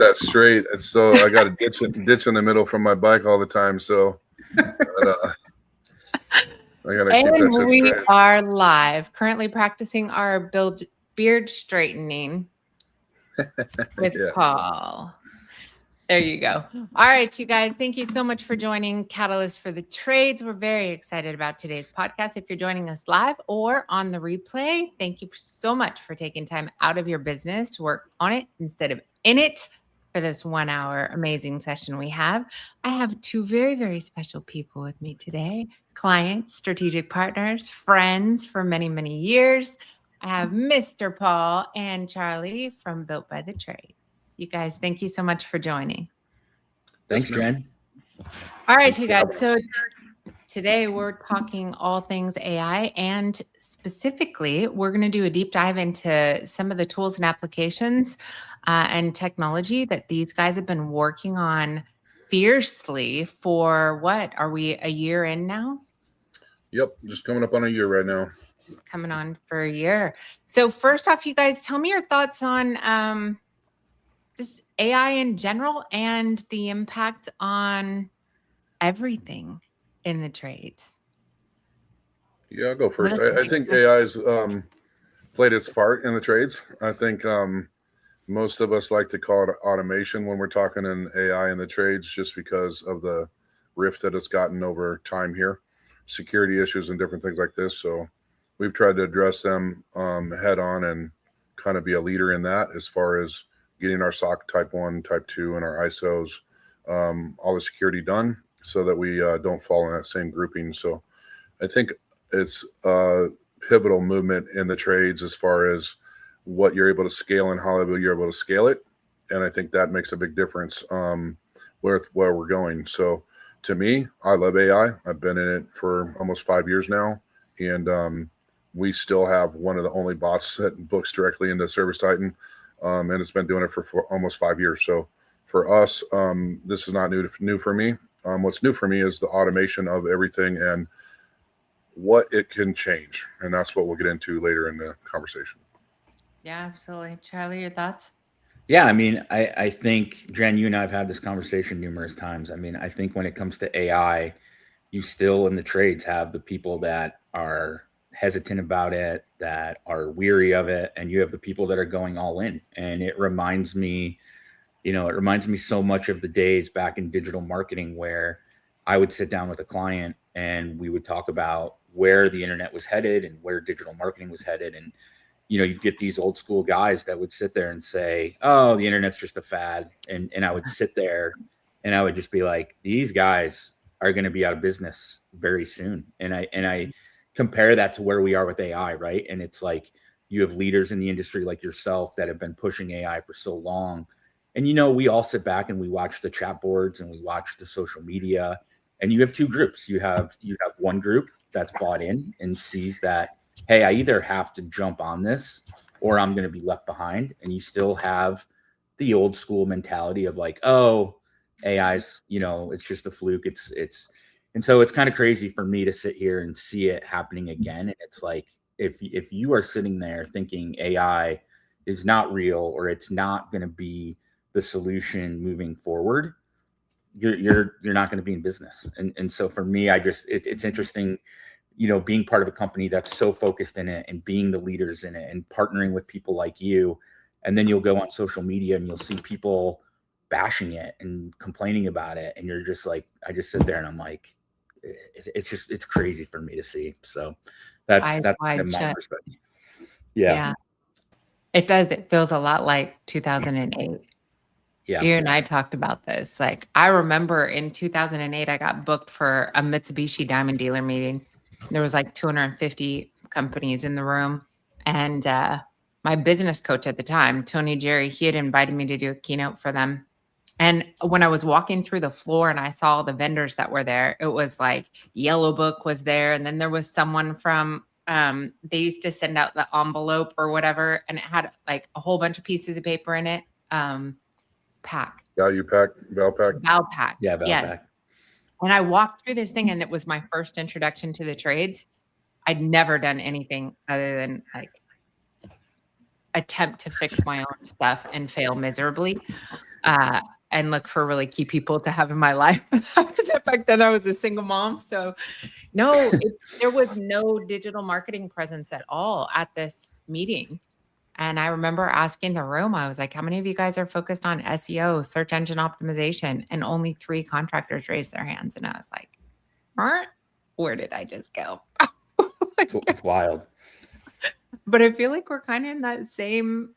that straight. And so I got a ditch in the middle from my bike all the time. So I gotta keep that And shit we straight. are live, currently practicing our beard straightening with Yes. Paul. There you go. All right, you guys, thank you so much for joining Catalyst for the Trades. We're very excited about today's podcast. If you're joining us live or on the replay, thank you so much for taking time out of your business to work on it instead of in it for this 1 hour amazing session we have. I have two very, very special people with me today, clients, strategic partners, friends for many, many years. I have Mr. Paul and Charlie from Built by the Trades. You guys, thank you so much for joining. Thanks, Jen. All right, you guys. So today we're talking all things AI, and specifically, we're going to do a deep dive into some of the tools and applications and technology that these guys have been working on fiercely for what? Are we a year in now? Yep, just coming up on a year right now. Just coming on for a year. So first off, you guys, tell me your thoughts on just AI in general and the impact on everything in the trades. Yeah, I'll go first. I think AI's played its part in the trades. I think most of us like to call it automation when we're talking in AI in the trades, just because of the rift that it's gotten over time here, security issues and different things like this. So we've tried to address them head on and kind of be a leader in that, as far as getting our SOC type 1, type 2, and our ISOs, all the security done, so that we don't fall in that same grouping. So I think it's a pivotal movement in the trades as far as what you're able to scale and how you're able to scale it. And I think that makes a big difference where we're going. So to me, I love AI. I've been in it for almost 5 years now. And we still have one of the only bots that books directly into Service Titan. And it's been doing it for almost 5 years. So for us, this is not new for me. What's new for me is the automation of everything and what it can change. And that's what we'll get into later in the conversation. Yeah, absolutely. Charlie, your thoughts? Yeah, I mean, I think, Jen, you and I have had this conversation numerous times. I mean, I think when it comes to AI, you still in the trades have the people that are hesitant about it, that are weary of it, and you have the people that are going all in. And it reminds me so much of the days back in digital marketing where I would sit down with a client and we would talk about where the internet was headed and where digital marketing was headed. And, you get these old school guys that would sit there and say, oh, the internet's just a fad. And I would sit there and I would just be like, these guys are going to be out of business very soon. And I compare that to where we are with AI, right? And it's like, you have leaders in the industry like yourself that have been pushing AI for so long. And, we all sit back and we watch the chat boards and we watch the social media, and you have two groups. You have one group that's bought in and sees that, hey, I either have to jump on this or I'm going to be left behind. And you still have the old school mentality of like, oh, AI's, it's just a fluke. And so it's kind of crazy for me to sit here and see it happening again. And it's like, if you are sitting there thinking AI is not real or it's not going to be the solution moving forward, you're not going to be in business. And so for me, it's interesting, being part of a company that's so focused in it and being the leaders in it and partnering with people like you. And then you'll go on social media and you'll see people bashing it and complaining about it. And you're just like, I just sit there and I'm like, it's crazy for me to see. So that's my perspective. Yeah. It does. It feels a lot like 2008. Yeah. You and I talked about this. Like, I remember in 2008, I got booked for a Mitsubishi Diamond dealer meeting. There was like 250 companies in the room. And my business coach at the time, Tony Jerry, he had invited me to do a keynote for them. And when I was walking through the floor and I saw the vendors that were there, it was like Yellow Book was there. And then there was someone from, they used to send out the envelope or whatever. And it had like a whole bunch of pieces of paper in it. Pack. Valpac. Valpac. Yeah, Valpac. Yes. And I walked through this thing and it was my first introduction to the trades. I'd never done anything other than like attempt to fix my own stuff and fail miserably. uh, and look for really key people to have in my life. Back then I was a single mom. So no, there was no digital marketing presence at all at this meeting. And I remember asking the room, I was like, how many of you guys are focused on SEO, search engine optimization? And only 3 contractors raised their hands. And I was like, where did I just go? It's wild. But I feel like we're kind of in that same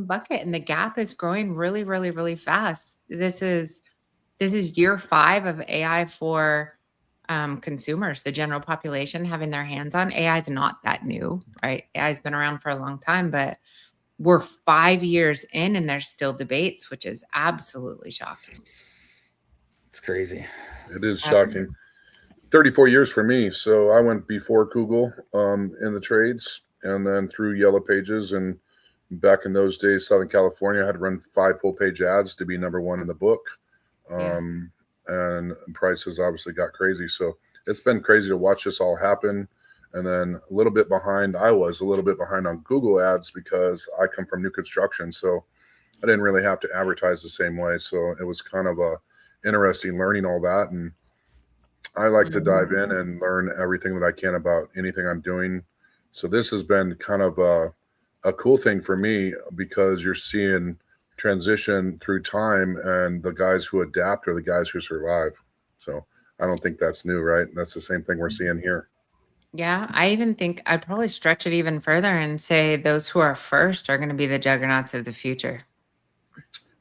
bucket, and the gap is growing really, really, really fast. This is year 5 of AI for consumers, the general population having their hands on. AI is not that new, right? AI has been around for a long time, but we're 5 years in and there's still debates, which is absolutely shocking. It's crazy. It is shocking. 34 years for me. So I went before Google in the trades, and then through Yellow Pages. And back in those days, Southern California, I had to run 5 full-page ads to be #1 in the book. And prices obviously got crazy. So it's been crazy to watch this all happen. And then a little bit behind on Google ads because I come from new construction. So I didn't really have to advertise the same way. So it was kind of interesting learning all that. And I like to dive in and learn everything that I can about anything I'm doing. So this has been kind of a cool thing for me because you're seeing transition through time, and the guys who adapt are the guys who survive. So I don't think that's new, right? That's the same thing we're seeing here. Yeah, I even think I'd probably stretch it even further and say those who are first are going to be the juggernauts of the future.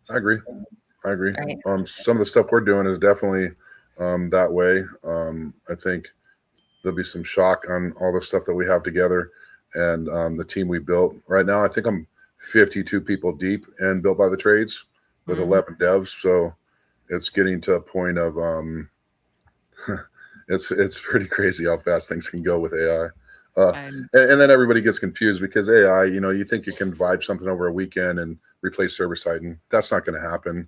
I agree. Right. Right. Some of the stuff we're doing is definitely that way. I think there'll be some shock on all the stuff that we have together and the team we built. Right now, I think I'm 52 people deep and Built by the Trades with 11 devs. So it's getting to a point of it's pretty crazy how fast things can go with AI. And then everybody gets confused because AI, you think you can vibe something over a weekend and replace Service Titan. That's not going to happen.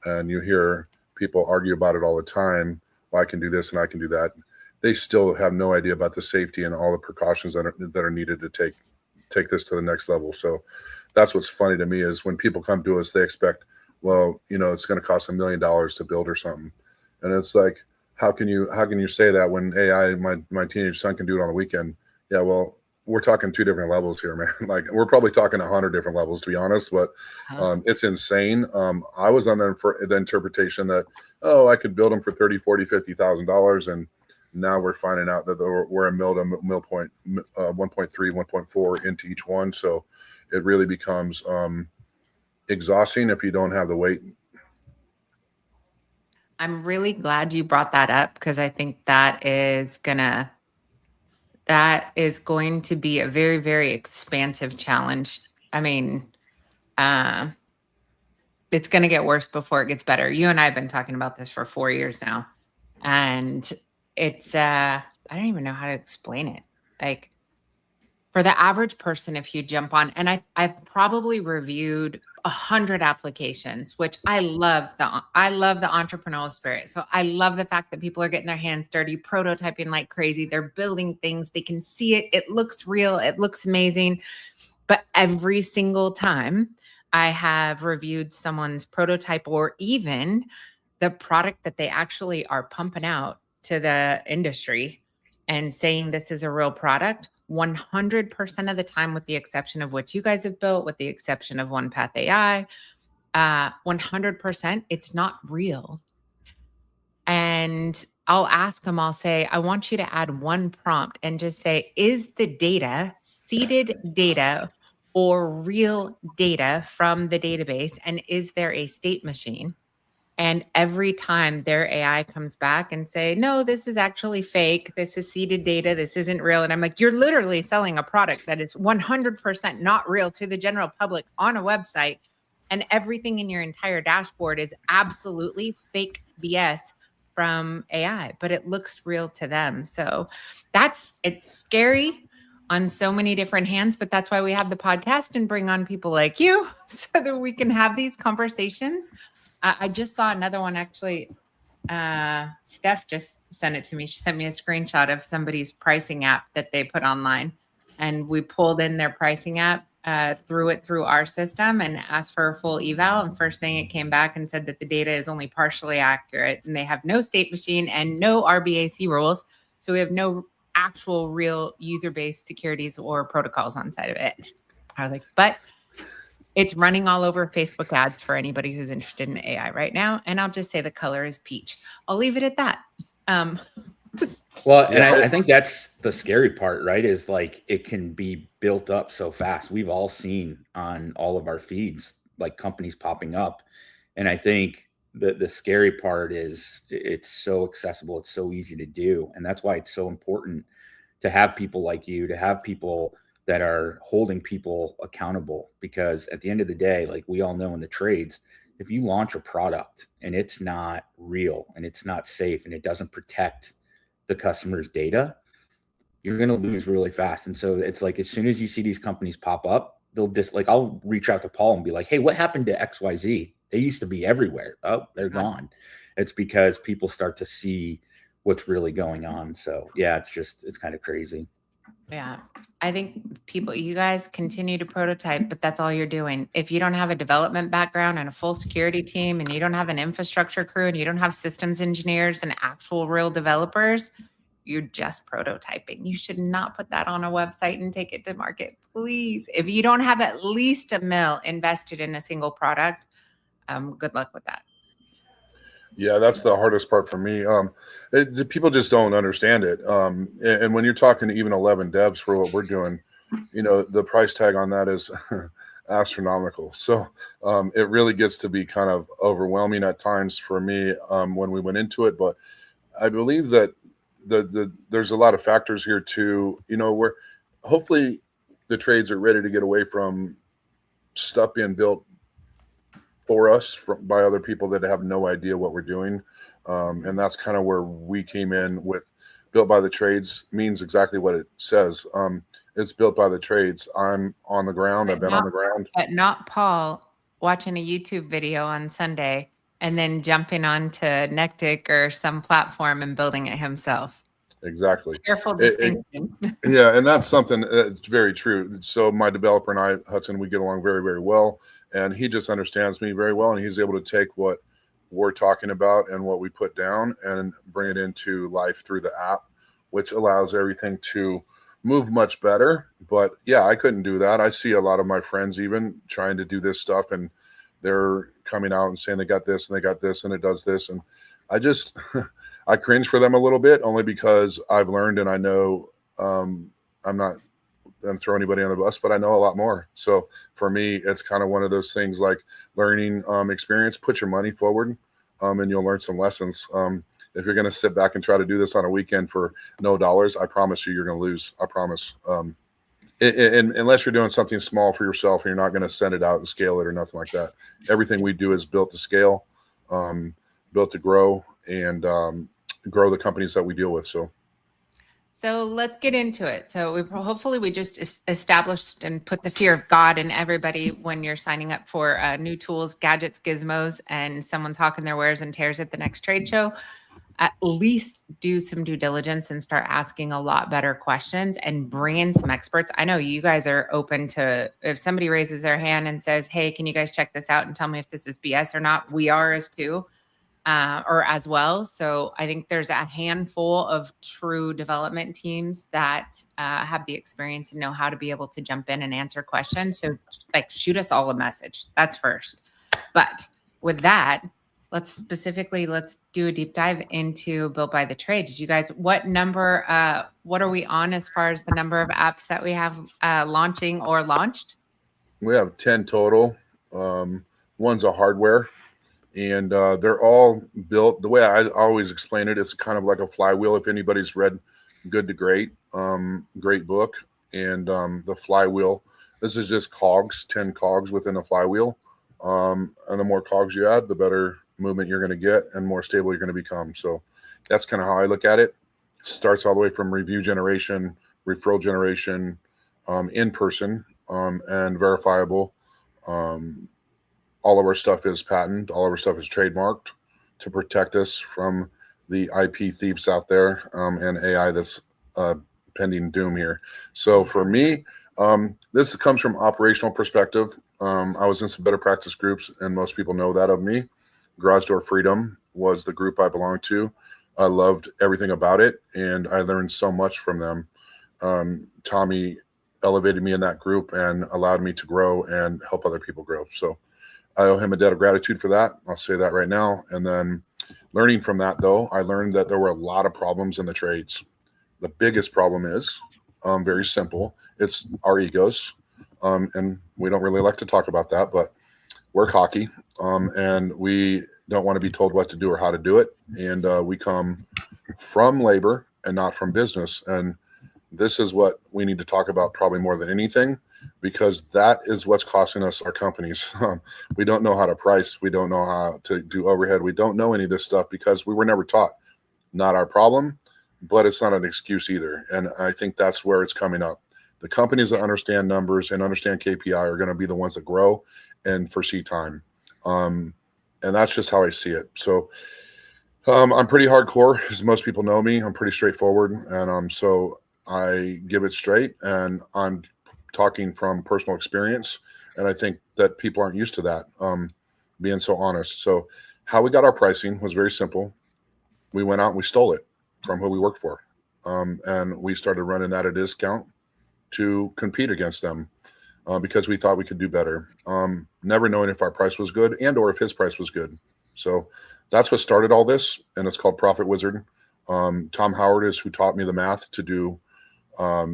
And you hear people argue about it all the time. Well, I can do this and I can do that. They still have no idea about the safety and all the precautions that are needed to take this to the next level. So that's what's funny to me is when people come to us, they expect, well, it's going to cost $1 million to build or something. And it's like, how can you say that when AI, my teenage son can do it on the weekend? Yeah, well, we're talking 2 different levels here, man. Like we're probably talking 100 different levels, to be honest, but it's insane. I was on the interpretation that, I could build them for $30,000, $40,000, $50,000. And now we're finding out that we're a mil to mil point 1.3, 1.4 into each one. So it really becomes exhausting if you don't have the weight. I'm really glad you brought that up because I think that is going to be a very, very expansive challenge. I mean, it's going to get worse before it gets better. You and I have been talking about this for 4 years now, and it's I don't even know how to explain it. Like for the average person, if you jump on, and I've probably reviewed 100 applications, which I love the entrepreneurial spirit. So I love the fact that people are getting their hands dirty, prototyping like crazy. They're building things. They can see it. It looks real. It looks amazing. But every single time I have reviewed someone's prototype or even the product that they actually are pumping out to the industry and saying this is a real product, 100% of the time, with the exception of what you guys have built, with the exception of OnePath AI, 100%, it's not real. And I'll ask them, I'll say, I want you to add one prompt and just say, is the data seeded data or real data from the database? And is there a state machine? And every time their AI comes back and say, no, this is actually fake. This is seeded data. This isn't real. And I'm like, you're literally selling a product that is 100% not real to the general public on a website. And everything in your entire dashboard is absolutely fake BS from AI, but it looks real to them. So it's scary on so many different hands, but that's why we have the podcast and bring on people like you so that we can have these conversations. I just saw another one actually. Steph just sent it to me. She sent me a screenshot of somebody's pricing app that they put online, and we pulled in their pricing app. threw it through our system and asked for a full eval. And first thing it came back and said that the data is only partially accurate and they have no state machine and no RBAC rules. So we have no actual real user-based securities or protocols on side of it. I was like, but it's running all over Facebook ads for anybody who's interested in AI right now. And I'll just say the color is peach. I'll leave it at that. Well, and I think that's the scary part, right? Is like it can be built up so fast. We've all seen on all of our feeds like companies popping up. And I think the scary part is it's so accessible, it's so easy to do. And that's why it's so important to have people like you, to have people that are holding people accountable, because at the end of the day, like we all know in the trades, if you launch a product and it's not real and it's not safe and it doesn't protect the customer's data, you're going to lose really fast. And so it's like, as soon as you see these companies pop up, they'll just like, I'll reach out to Paul and be like, hey, what happened to XYZ? They used to be everywhere. Oh, they're gone. It's because people start to see what's really going on. So yeah, it's kind of crazy. Yeah. I think you guys continue to prototype, but that's all you're doing. If you don't have a development background and a full security team and you don't have an infrastructure crew and you don't have systems engineers and actual real developers, you're just prototyping. You should not put that on a website and take it to market, please. If you don't have at least $1 million invested in a single product, good luck with that. Yeah, that's the hardest part for me. People just don't understand it. And when you're talking to even 11 devs for what we're doing, the price tag on that is astronomical. So it really gets to be kind of overwhelming at times for me when we went into it. But I believe that there's a lot of factors here too, where hopefully the trades are ready to get away from stuff being built for us by other people that have no idea what we're doing. And that's kind of where we came in with built by the trades means exactly what it says. It's built by the trades. I'm on the ground. I've been on the ground. But not Paul watching a YouTube video on Sunday and then jumping onto Nectic or some platform and building it himself. Exactly. Careful distinction. Yeah, and that's something that's very true. So my developer and I, Hudson, we get along very, very well. And he just understands me very well. And he's able to take what we're talking about and what we put down and bring it into life through the app, which allows everything to move much better. But yeah, I couldn't do that. I see a lot of my friends even trying to do this stuff and they're coming out and saying they got this and they got this and it does this. And I just, I cringe for them a little bit only because I've learned and I know I'm not throw anybody on the bus, but I know a lot more. So for me, it's kind of one of those things like learning experience. Put your money forward and you'll learn some lessons. If you're going to sit back and try to do this on a weekend for no dollars, I promise you're going to lose. I promise. And unless you're doing something small for yourself and you're not going to send it out and scale it or nothing like that. Everything we do is built to scale, built to grow and grow the companies that we deal with. So let's get into it. So hopefully we just established and put the fear of God in everybody when you're signing up for new tools, gadgets, gizmos, and someone's hawking their wares and tears at the next trade show. At least do some due diligence and start asking a lot better questions and bring in some experts. I know you guys are open to, if somebody raises their hand and says, hey, can you guys check this out and tell me if this is BS or not? We are as too. Or as well. So I think there's a handful of true development teams that have the experience and know how to be able to jump in and answer questions. So like shoot us all a message. That's first. But with that, let's do a deep dive into Built by the Trades. You guys, what are we on as far as the number of apps that we have launching or launched? We have 10 total. One's a hardware. And they're all built the way I always explain it. It's kind of like a flywheel. If anybody's read Good to Great, great book. And the flywheel, this is just cogs, 10 cogs within a flywheel. And the more cogs you add, the better movement you're going to get and more stable you're going to become. So that's kind of how I look at it. Starts all the way from review generation, referral generation, in person, and verifiable. All of our stuff is patented. All of our stuff is trademarked to protect us from the IP thieves out there and AI that's pending doom here. So for me, This comes from operational perspective. I was in some better practice groups, and most people know that of me. Garage Door Freedom was the group I belonged to. I loved everything about it, and I learned so much from them. Tommy elevated me in that group and allowed me to grow and help other people grow. So I owe him a debt of gratitude for that. I'll say that right now. And then learning from that, though, I learned that there were a lot of problems in the trades. The biggest problem is very simple. It's our egos. And we don't really like to talk about that, but we're cocky, and we don't want to be told what to do or how to do it. And we come from labor and not from business. And this is what we need to talk about probably more than anything, because that is what's costing us our companies. We don't know how to price. We don't know how to do overhead. We don't know any of this stuff because we were never taught. Not our problem, but it's not an excuse either. And I think that's where it's coming up. The companies that understand numbers and understand KPI are going to be the ones that grow and foresee time. And that's just how I see it. So I'm pretty hardcore, as most people know me. I'm pretty straightforward. And so I give it straight, and I'm talking from personal experience. And I think that people aren't used to that, being so honest. So how we got our pricing was very simple. We went out and we stole it from who we worked for. And we started running that at a discount to compete against them because we thought we could do better, never knowing if our price was good and or if his price was good. So that's what started all this, and it's called Profit Wizard. Tom Howard is who taught me the math to do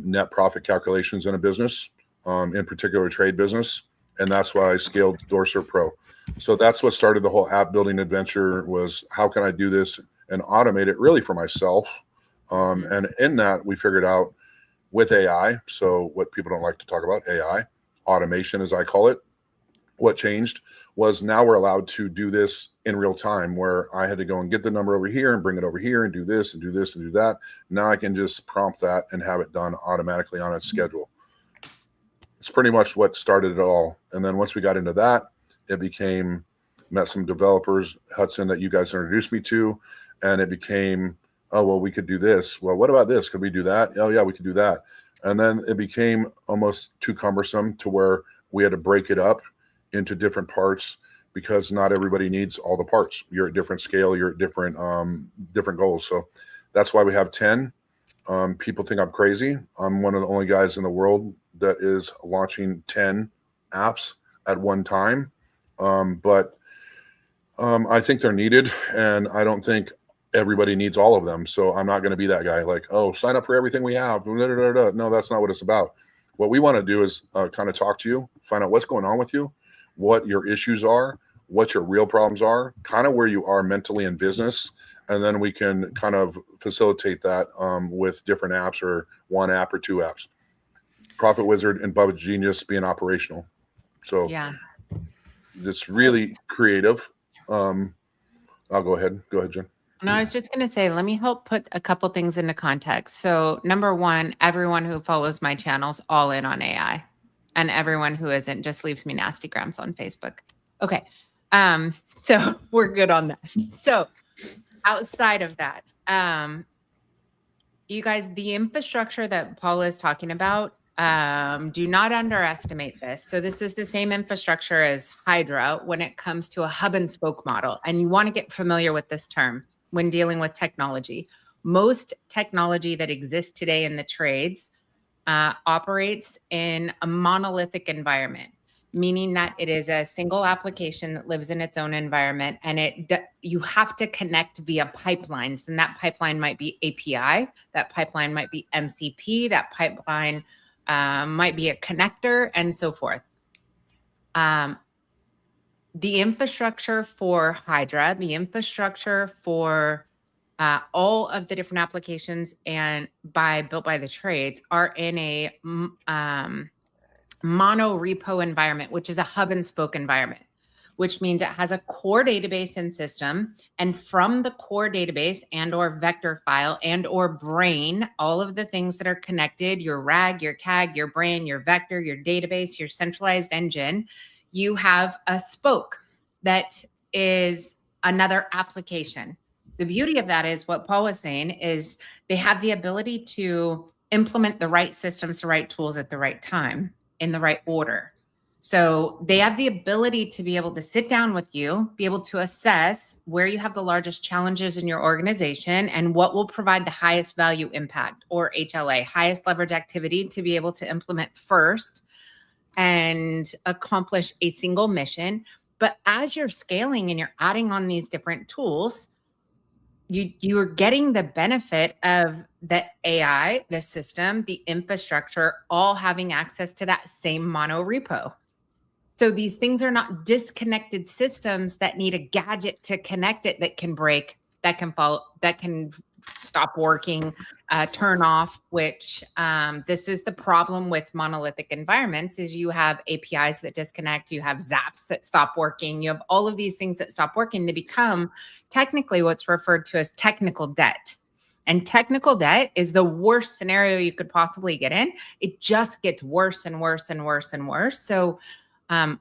net profit calculations in a business, in particular trade business, and that's why I scaled DoorServe Pro. So that's what started the whole app building adventure, was how can I do this and automate it really for myself. And in that, we figured out with AI, so what people don't like to talk about, AI, automation as I call it, what changed was now we're allowed to do this in real time, where I had to go and get the number over here and bring it over here and do this and do this and do that. Now I can just prompt that and have it done automatically on its schedule. It's pretty much what started it all. And then once we got into that, it became, met some developers, Hudson, that you guys introduced me to, and it became, oh, well, we could do this. Well, what about this? Could we do that? Oh, yeah, we could do that. And then it became almost too cumbersome to where we had to break it up into different parts, because not everybody needs all the parts. You're at different scale. You're at different goals. So that's why we have 10. People think I'm crazy. I'm one of the only guys in the world that is launching 10 apps at one time. But I think they're needed, and I don't think everybody needs all of them. So I'm not going to be that guy like, oh, sign up for everything we have. No, that's not what it's about. What we want to do is kind of talk to you, find out what's going on with you, what your issues are, what your real problems are, kind of where you are mentally in business. And then we can kind of facilitate that with different apps, or one app or two apps. Profit Wizard and Bubba Genius being operational. So yeah, it's really creative. I'll go ahead. Go ahead, Jen. No, I was just going to say, let me help put a couple things into context. So number one, everyone who follows my channel's all in on AI, and everyone who isn't just leaves me nasty grams on Facebook. Okay. So we're good on that. So outside of that, you guys, the infrastructure that Paula is talking about, do not underestimate this. So this is the same infrastructure as Hydra when it comes to a hub and spoke model. And you want to get familiar with this term when dealing with technology. Most technology that exists today in the trades operates in a monolithic environment, meaning that it is a single application that lives in its own environment, and you have to connect via pipelines. And that pipeline might be API, that pipeline might be MCP, that pipeline might be a connector, and so forth. The infrastructure for Hydra, the infrastructure for all of the different applications and built by the trades are in a mono repo environment, which is a hub and spoke environment, which means it has a core database and system. And from the core database and or vector file and or brain, all of the things that are connected, your RAG, your CAG, your brain, your vector, your database, your centralized engine, you have a spoke that is another application. The beauty of that is what Paul was saying is they have the ability to implement the right systems, the right tools at the right time in the right order. So they have the ability to be able to sit down with you, be able to assess where you have the largest challenges in your organization and what will provide the highest value impact, or HLA, highest leverage activity, to be able to implement first and accomplish a single mission. But as you're scaling and you're adding on these different tools, you're getting the benefit of the AI, the system, the infrastructure, all having access to that same mono repo. So these things are not disconnected systems that need a gadget to connect it, that can break, that can fall, that can stop working, turn off, which this is the problem with monolithic environments, is you have APIs that disconnect, you have zaps that stop working, you have all of these things that stop working. They become technically what's referred to as technical debt. And technical debt is the worst scenario you could possibly get in. It just gets worse and worse and worse and worse. So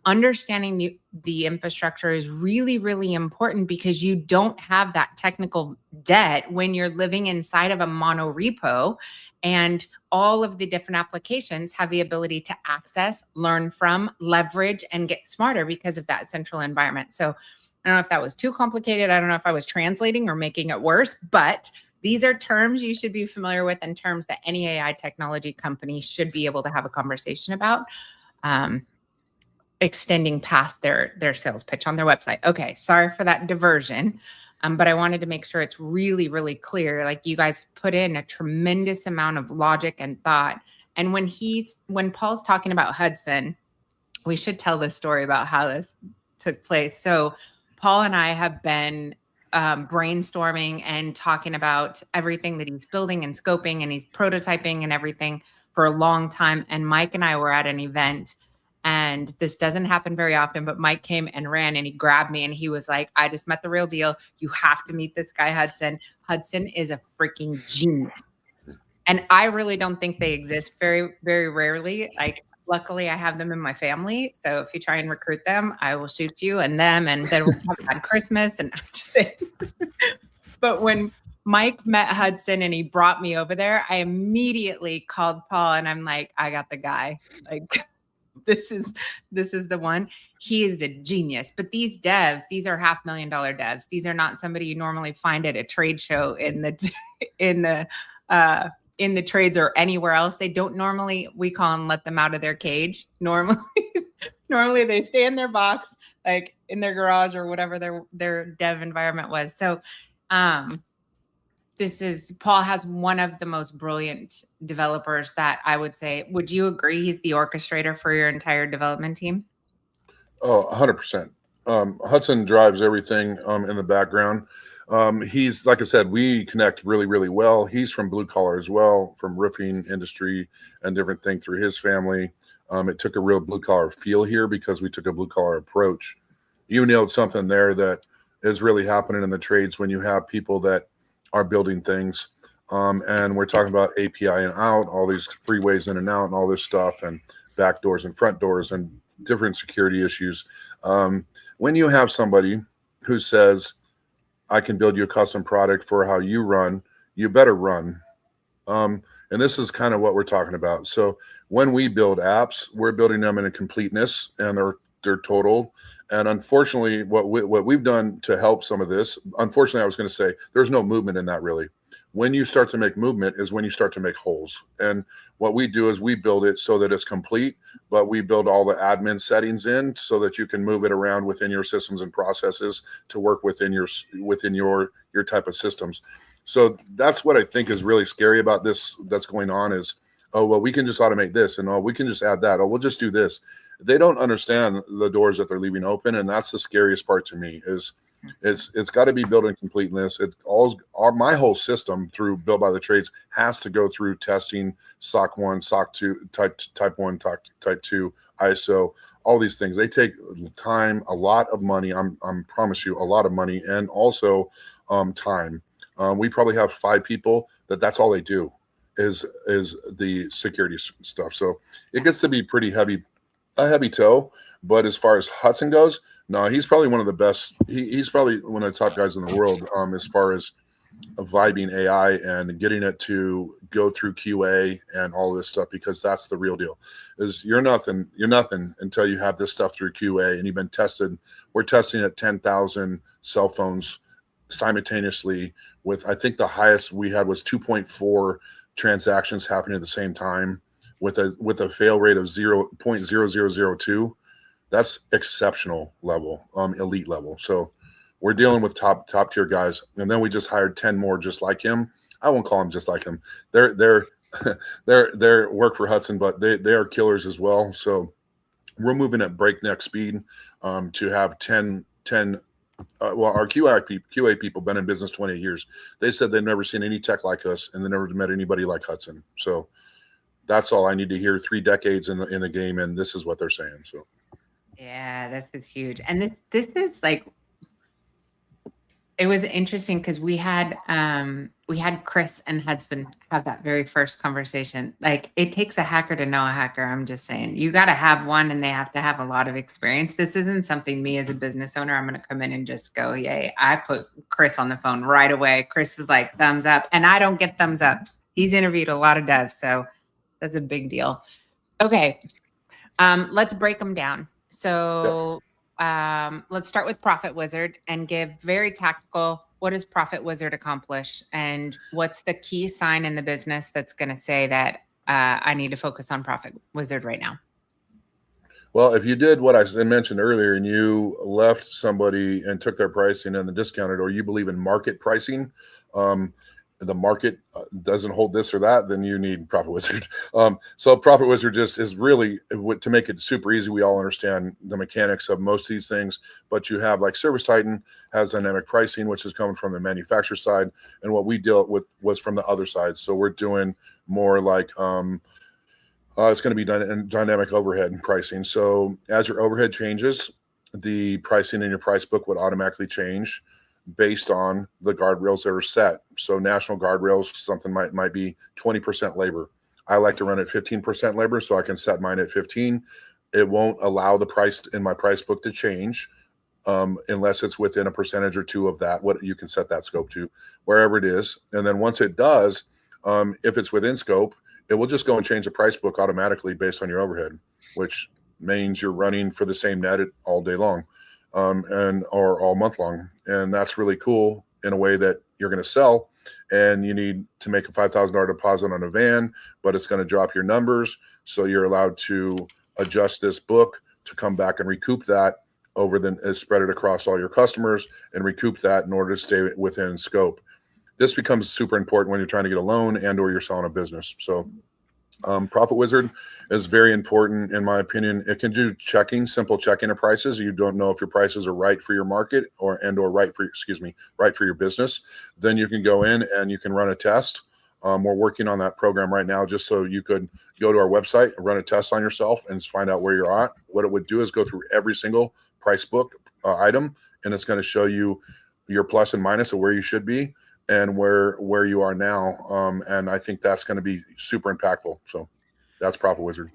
understanding the infrastructure is really, really important, because you don't have that technical debt when you're living inside of a mono repo, and all of the different applications have the ability to access, learn from, leverage, and get smarter because of that central environment. So I don't know if that was too complicated. I don't know if I was translating or making it worse, but these are terms you should be familiar with, and terms that any AI technology company should be able to have a conversation about. Extending past their sales pitch on their website. Okay, sorry for that diversion, but I wanted to make sure it's really, really clear. Like, you guys put in a tremendous amount of logic and thought. And when Paul's talking about Hudson, we should tell the story about how this took place. So Paul and I have been brainstorming and talking about everything that he's building and scoping, and he's prototyping and everything for a long time. And Mike and I were at an event, and this doesn't happen very often, but Mike came and ran, and he grabbed me and he was like, I just met the real deal. You have to meet this guy, Hudson. Hudson is a freaking genius. And I really don't think they exist very, very rarely. Like, luckily I have them in my family. So if you try and recruit them, I will shoot you and them, and then we'll have a bad Christmas. And I'm just saying. But when Mike met Hudson and he brought me over there, I immediately called Paul, and I'm like, I got the guy. Like, this is the one. He is the genius. But these devs, these are $500,000 devs. These are not somebody you normally find at a trade show in the trades or anywhere else. They don't normally, we call them, let them out of their cage. Normally they stay in their box, like in their garage or whatever their dev environment was. So Paul has one of the most brilliant developers that I would say. Would you agree he's the orchestrator for your entire development team? Oh, 100%. Hudson drives everything in the background. He's, like I said, we connect really, really well. He's from blue collar as well, from roofing industry and different things through his family. It took a real blue collar feel here because we took a blue collar approach. You nailed something there that is really happening in the trades when you have people that are building things. And we're talking about API and out, all these freeways in and out and all this stuff, and back doors and front doors and different security issues. When you have somebody who says, I can build you a custom product for how you run, you better run. And this is kind of what we're talking about. So when we build apps, we're building them in a completeness, and they're total. And unfortunately, what we've done to help some of this, unfortunately, I was going to say, there's no movement in that really. When you start to make movement is when you start to make holes. And what we do is we build it so that it's complete, but we build all the admin settings in so that you can move it around within your systems and processes to work within your type of systems. So that's what I think is really scary about this that's going on is, oh, well, we can just automate this, and oh, we can just add that. Oh, we'll just do this. They don't understand the doors that they're leaving open, and that's the scariest part to me. Is it's got to be built in completeness. My whole system through Built by the Trades has to go through testing, SOC 1, SOC 2, type 1, type 2, ISO, all these things. They take time, a lot of money. I'm promise you, a lot of money, and also time. We probably have 5 people that's all they do is the security stuff. So it gets to be pretty heavy. A heavy toe, but as far as Hudson goes, no, he's probably one of the best. He's probably one of the top guys in the world as far as vibing AI and getting it to go through QA and all this stuff, because that's the real deal. Is you're nothing until you have this stuff through QA and you've been tested. We're testing at 10,000 cell phones simultaneously with, I think the highest we had was 2.4 transactions happening at the same time with a fail rate of 0.0002. That's exceptional level, elite level. So we're dealing with top tier guys, and then we just hired 10 more just like him. I won't call them just like him. They're work for Hudson, but they are killers as well. So we're moving at breakneck speed to have 10. Well, our QA people been in business 28 years. They said they've never seen any tech like us, and they never met anybody like Hudson. So that's all I need to hear. 3 decades in the game, and this is what they're saying. So yeah, this is huge, and this is like, it was interesting because we had Chris and Hudson have that very first conversation. Like, it takes a hacker to know a hacker. I'm just saying, you got to have one, and they have to have a lot of experience. This isn't something me as a business owner, I'm going to come in and just go, yay. I put Chris on the phone right away. Chris is like, thumbs up, and I don't get thumbs ups. He's interviewed a lot of devs, so that's a big deal. Okay, let's break them down. So let's start with Profit Wizard and give very tactical, what does Profit Wizard accomplish? And what's the key sign in the business that's going to say that I need to focus on Profit Wizard right now? Well, if you did what I mentioned earlier and you left somebody and took their pricing and then discounted, or you believe in market pricing, the market doesn't hold this or that, then you need Profit Wizard. So Profit Wizard just is really, to make it super easy, we all understand the mechanics of most of these things, but you have like ServiceTitan has dynamic pricing, which is coming from the manufacturer side, and what we dealt with was from the other side. So we're doing more like, it's going to be dynamic overhead pricing. So as your overhead changes, the pricing in your price book would automatically change based on the guardrails that are set. So national guardrails, something might be 20% labor. I like to run at 15% labor, so I can set mine at 15. It won't allow the price in my price book to change unless it's within a percentage or two of that, what you can set that scope to, wherever it is. And then once it does, if it's within scope, it will just go and change the price book automatically based on your overhead, which means you're running for the same net all day long. Or all month long. And that's really cool in a way that you're going to sell, and you need to make a $5,000 deposit on a van, but it's going to drop your numbers. So you're allowed to adjust this book to come back and recoup that spread it across all your customers and recoup that in order to stay within scope. This becomes super important when you're trying to get a loan and or you're selling a business. So Profit Wizard is very important, in my opinion. It can do simple checking of prices. You don't know if your prices are right for your market or right for your business. Then you can go in and you can run a test. We're working on that program right now, just so you could go to our website and run a test on yourself and find out where you're at. What it would do is go through every single price book item, and it's going to show you your plus and minus of where you should be and where you are now. And I think that's going to be super impactful. So that's Profit Wizard.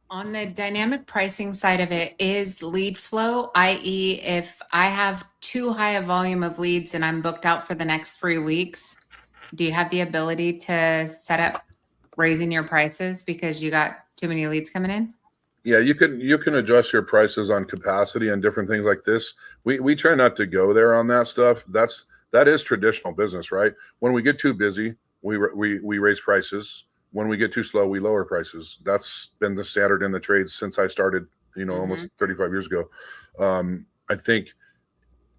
On the dynamic pricing side of it, is lead flow, i.e. if I have too high a volume of leads and I'm booked out for the next 3 weeks, do you have the ability to set up raising your prices because you got too many leads coming in? Yeah, you can adjust your prices on capacity and different things like this. We try not to go there on that stuff. That is traditional business, right? When we get too busy, we raise prices. When we get too slow, we lower prices. That's been the standard in the trades since I started, almost 35 years ago. I think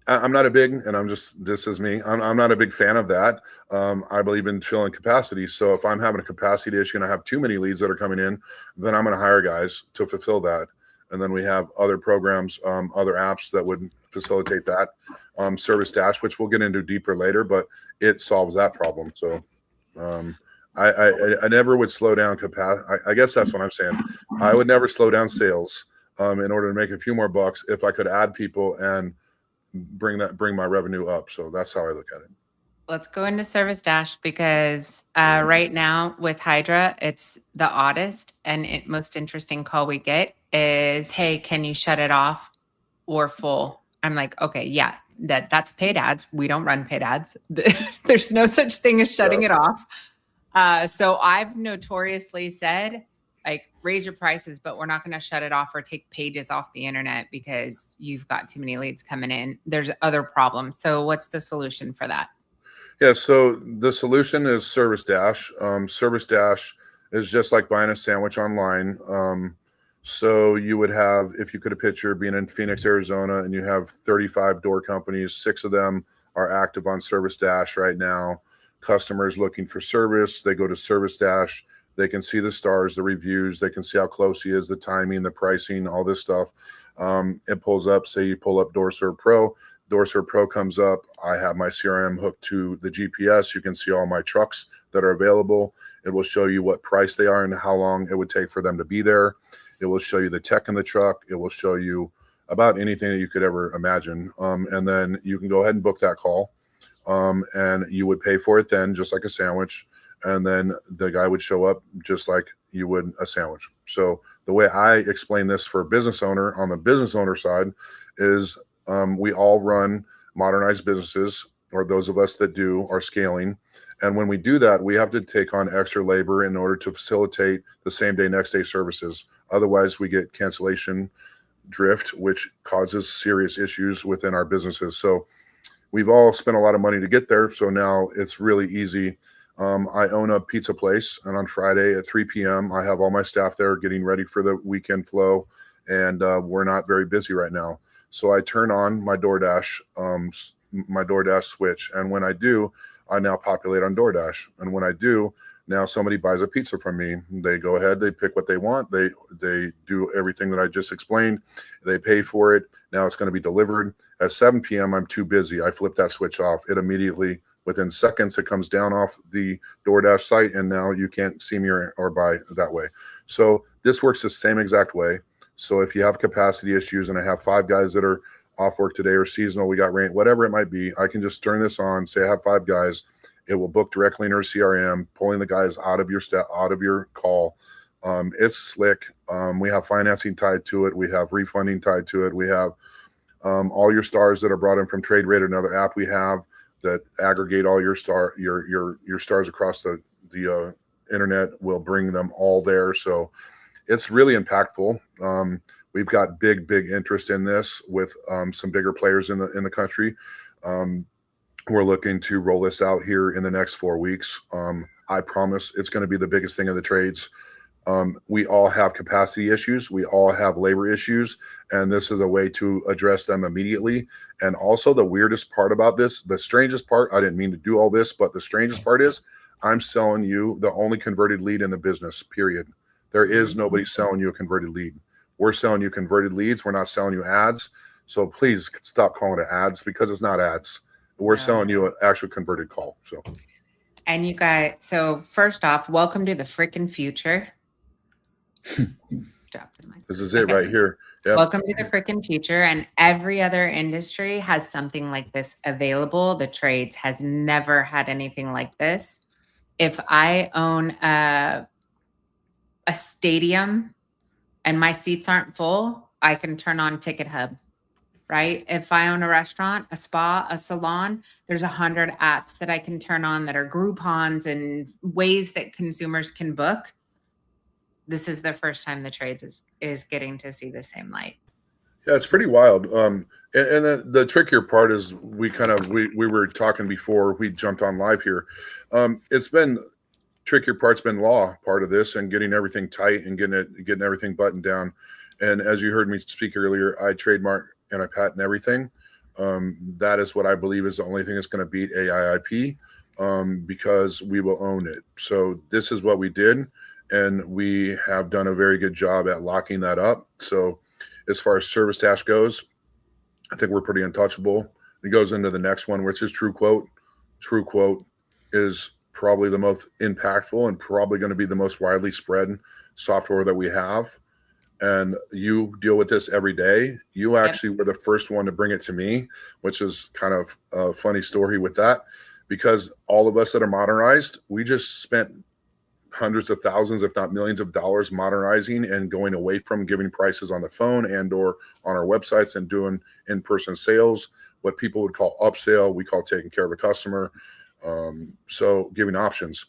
I'm not a big, and this is me, I'm not a big fan of that. I believe in filling capacity. So if I'm having a capacity issue and I have too many leads that are coming in, then I'm going to hire guys to fulfill that. And then we have other programs, other apps that would facilitate that. Service Dash, which we'll get into deeper later, but it solves that problem. So I never would slow down capacity. I guess that's what I'm saying. I would never slow down sales in order to make a few more bucks if I could add people and bring my revenue up. So that's how I look at it. Let's go into Service Dash because right now with Hydra, it's the oddest and most interesting call we get is, hey, can you shut it off or full? I'm like, okay, yeah, that's paid ads. We don't run paid ads. There's no such thing as shutting it off. So I've notoriously said, like, raise your prices, but we're not going to shut it off or take pages off the internet because you've got too many leads coming in. There's other problems. So what's the solution for that? Yeah, so the solution is Service Dash. Service Dash is just like buying a sandwich online. So you would have, if you could have picture being in Phoenix, Arizona, and you have 35 door companies, 6 of them are active on Service Dash right now. Customers looking for service, they go to Service Dash. They can see the stars, the reviews. They can see how close he is, the timing, the pricing, all this stuff. It pulls up, say you pull up DoorServe Pro. DoorServe Pro comes up. I have my CRM hooked to the GPS. You can see all my trucks that are available. It will show you what price they are and how long it would take for them to be there. It will show you the tech in the truck. It will show you about anything that you could ever imagine. And then you can go ahead and book that call. And you would pay for it then, just like a sandwich. And then the guy would show up just like you would a sandwich. So the way I explain this for a business owner on the business owner side is we all run modernized businesses, or those of us that do are scaling. And when we do that, we have to take on extra labor in order to facilitate the same day, next day services. Otherwise, we get cancellation drift, which causes serious issues within our businesses. So we've all spent a lot of money to get there. So now it's really easy. I own a pizza place, and on Friday at 3 p.m., I have all my staff there getting ready for the weekend flow, and we're not very busy right now. So I turn on my DoorDash switch, and when I do, I now populate on DoorDash. And when I do, now somebody buys a pizza from me. They go ahead, they pick what they want, they do everything that I just explained, they pay for it. Now it's going to be delivered. At 7 p.m., I'm too busy. I flip that switch off. It immediately, within seconds, it comes down off the DoorDash site, and now you can't see me or buy that way. So this works the same exact way. So if you have capacity issues, and I have 5 guys that are off work today or seasonal, we got rain, whatever it might be, I can just turn this on, say I have 5 guys. It will book directly in our CRM, pulling the guys out of your call. It's slick. We have financing tied to it. We have refunding tied to it. We have all your stars that are brought in from TradeRate, another app we have that aggregate all your stars across the internet. Will bring them all there. So it's really impactful. We've got big interest in this with some bigger players in the country. We're looking to roll this out here in the next 4 weeks. I promise it's going to be the biggest thing in the trades. We all have capacity issues. We all have labor issues, and this is a way to address them immediately. And also the weirdest part about this, the strangest part, I didn't mean to do all this, but the strangest part is I'm selling you the only converted lead in the business, period. There is nobody selling you a converted lead. We're selling you converted leads. We're not selling you ads. So please stop calling it ads, because it's not ads. We're selling you an actual converted call. So, and you guys, so first off, welcome to the freaking future. Drop the mic. This is it right here. Yep. Welcome to the freaking future. And every other industry has something like this available. The trades has never had anything like this. If I own a stadium and my seats aren't full, I can turn on Ticket Hub. Right? If I own a restaurant, a spa, a salon, there's 100 apps that I can turn on that are Groupons and ways that consumers can book. This is the first time the trades is getting to see the same light. Yeah, it's pretty wild. And the trickier part is we were talking before we jumped on live here. It's been trickier part's been law part of this, and getting everything tight and getting everything buttoned down. And as you heard me speak earlier, I trademark and I patent everything. That is what I believe is the only thing that's going to beat AI IP, because we will own it. So this is what we did, and we have done a very good job at locking that up. So as far as Service Dash goes, I think we're pretty untouchable. It goes into the next one, which is TrueQuote. TrueQuote is probably the most impactful and probably going to be the most widely spread software that we have. And you deal with this every day. You actually were the first one to bring it to me, which is kind of a funny story with that, because all of us that are modernized, we just spent hundreds of thousands, if not millions of dollars modernizing and going away from giving prices on the phone and or on our websites and doing in-person sales. what people would call upsell. We call taking care of a customer. So giving options.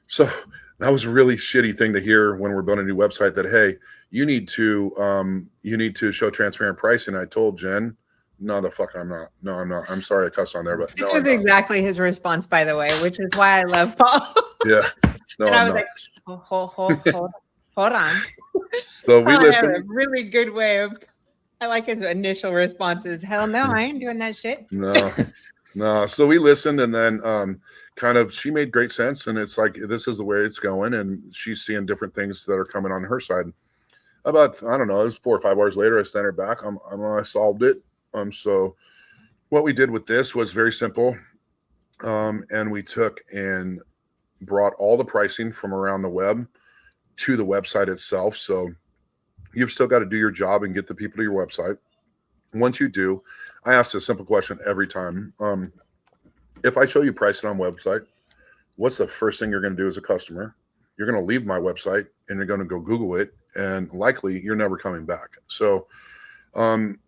So that was a really shitty thing to hear when we're building a new website that, hey, you need to show transparent pricing. I told Jen, no, the fuck I'm not. No, I'm not. I'm sorry I cussed on there, but This no, was I'm not. exactly his response, by the way, which is why I love Paul. Yeah. No, And I I'm was not. like, hold on. So we Paul had a listened. really good way of, I like his initial responses. Hell no, I ain't doing that shit. No. So we listened, and then she made great sense. And it's like, this is the way it's going. And she's seeing different things that are coming on her side. About, I don't know, it was 4 or 5 hours later, I sent her back. I solved it. So what we did with this was very simple. And we took and brought all the pricing from around the web to the website itself. So you've still got to do your job and get the people to your website. Once you do, I ask a simple question every time. If I show you pricing on website, what's the first thing you're going to do as a customer? You're going to leave my website and you're going to go Google it, and likely you're never coming back. So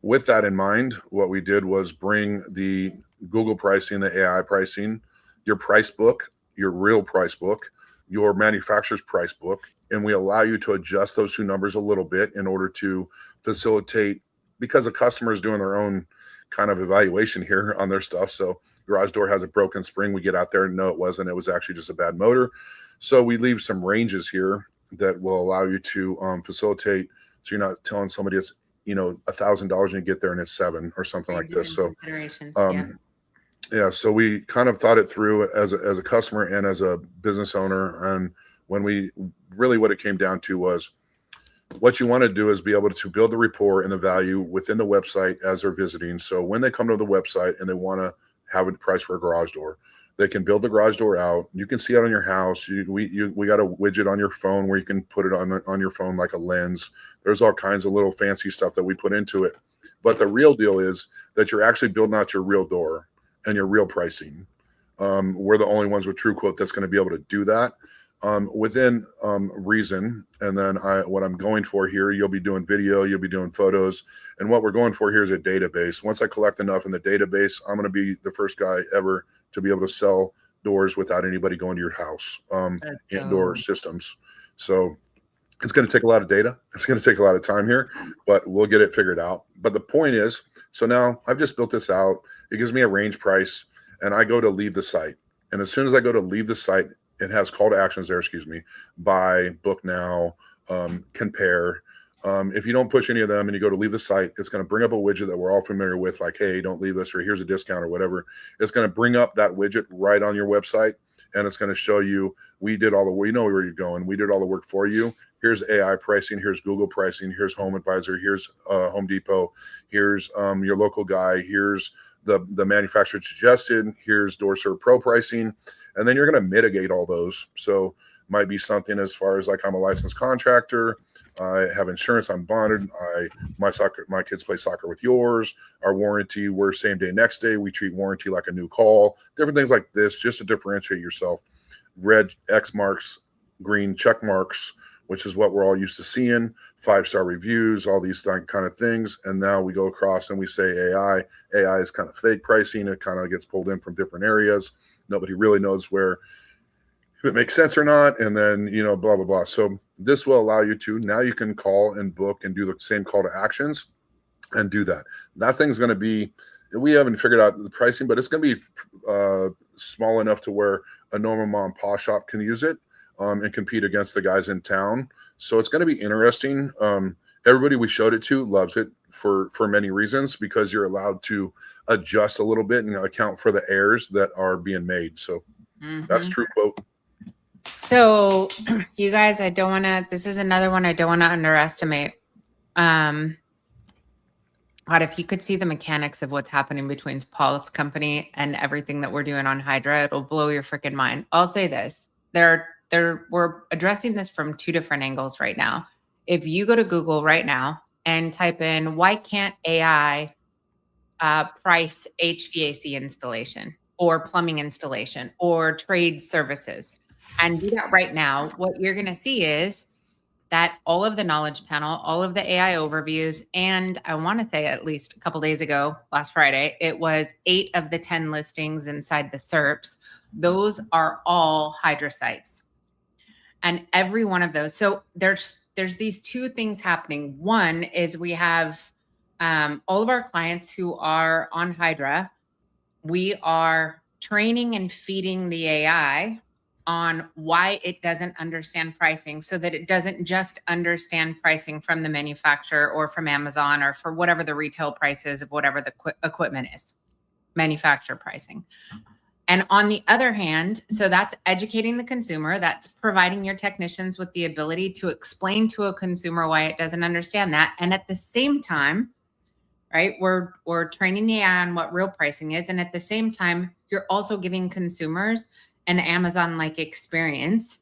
with that in mind, what we did was bring the Google pricing, the AI pricing, your price book, your real price book, your manufacturer's price book, and we allow you to adjust those two numbers a little bit in order to facilitate, because a customer is doing their own kind of evaluation here on their stuff. So garage door has a broken spring. We get out there and no, it wasn't. It was actually just a bad motor. So we leave some ranges here that will allow you to facilitate. So you're not telling somebody it's, $1,000 and you get there and it's $7 or something like this. So so we kind of thought it through as a customer and as a business owner. And when what it came down to was, what you want to do is be able to build the rapport and the value within the website as they're visiting. So when they come to the website and they want to have a price for a garage door, they can build the garage door out. You can see it on your house. We got a widget on your phone where you can put it on your phone like a lens. There's all kinds of little fancy stuff that we put into it. But the real deal is that you're actually building out your real door and your real pricing. We're the only ones with TrueQuote that's going to be able to do that within reason. And then what I'm going for here, you'll be doing video, you'll be doing photos. And what we're going for here is a database. Once I collect enough in the database, I'm going to be the first guy ever to be able to sell doors without anybody going to your house, indoor systems. So it's going to take a lot of data. It's going to take a lot of time here, but we'll get it figured out. But the point is, so now I've just built this out. It gives me a range price, and I go to leave the site. And as soon as I go to leave the site, it has call to actions there, buy, book now, compare. If you don't push any of them and you go to leave the site, it's going to bring up a widget that we're all familiar with, like, hey, don't leave this, or here's a discount or whatever. It's going to bring up that widget right on your website, and it's going to show you, we did all the work. You know where you're going. We did all the work for you. Here's AI pricing. Here's Google pricing. Here's Home Advisor. Here's Home Depot. Here's your local guy. Here's the manufacturer suggested. Here's DoorServe Pro pricing. And then you're going to mitigate all those. So might be something as far as like, I'm a licensed contractor. I have insurance. I'm bonded. My kids play soccer with yours. Our warranty, we're same day, next day. We treat warranty like a new call. Different things like this, just to differentiate yourself. Red X marks, green check marks, which is what we're all used to seeing. 5-star reviews, all these kind of things. And now we go across and we say AI. AI is kind of fake pricing. It kind of gets pulled in from different areas. Nobody really knows where, if it makes sense or not, and then, blah, blah, blah. So this will allow you to, now you can call and book and do the same call to actions and do that. That thing's going to be, we haven't figured out the pricing, but it's going to be small enough to where a normal mom and pop shop can use it and compete against the guys in town. So it's going to be interesting. Everybody we showed it to loves it for many reasons, because you're allowed to adjust a little bit and account for the errors that are being made. So that's TrueQuote. So you guys, this is another one I don't want to underestimate. But if you could see the mechanics of what's happening between Paul's company and everything that we're doing on Hydra, it'll blow your freaking mind. I'll say this. We're addressing this from two different angles right now. If you go to Google right now and type in, why can't AI price HVAC installation or plumbing installation or trade services, and do that right now, what you're going to see is that all of the knowledge panel, all of the AI overviews, and I want to say at least a couple days ago, last Friday, it was 8 of the 10 listings inside the SERPs. Those are all Hydra sites. And every one of those. So there's these two things happening. One is we have all of our clients who are on Hydra. We are training and feeding the AI on why it doesn't understand pricing, so that it doesn't just understand pricing from the manufacturer or from Amazon or for whatever the retail price is of whatever the equipment is, manufacturer pricing. And on the other hand, so that's educating the consumer, that's providing your technicians with the ability to explain to a consumer why it doesn't understand that. And at the same time, right, we're training the AI on what real pricing is. And at the same time, you're also giving consumers an Amazon-like experience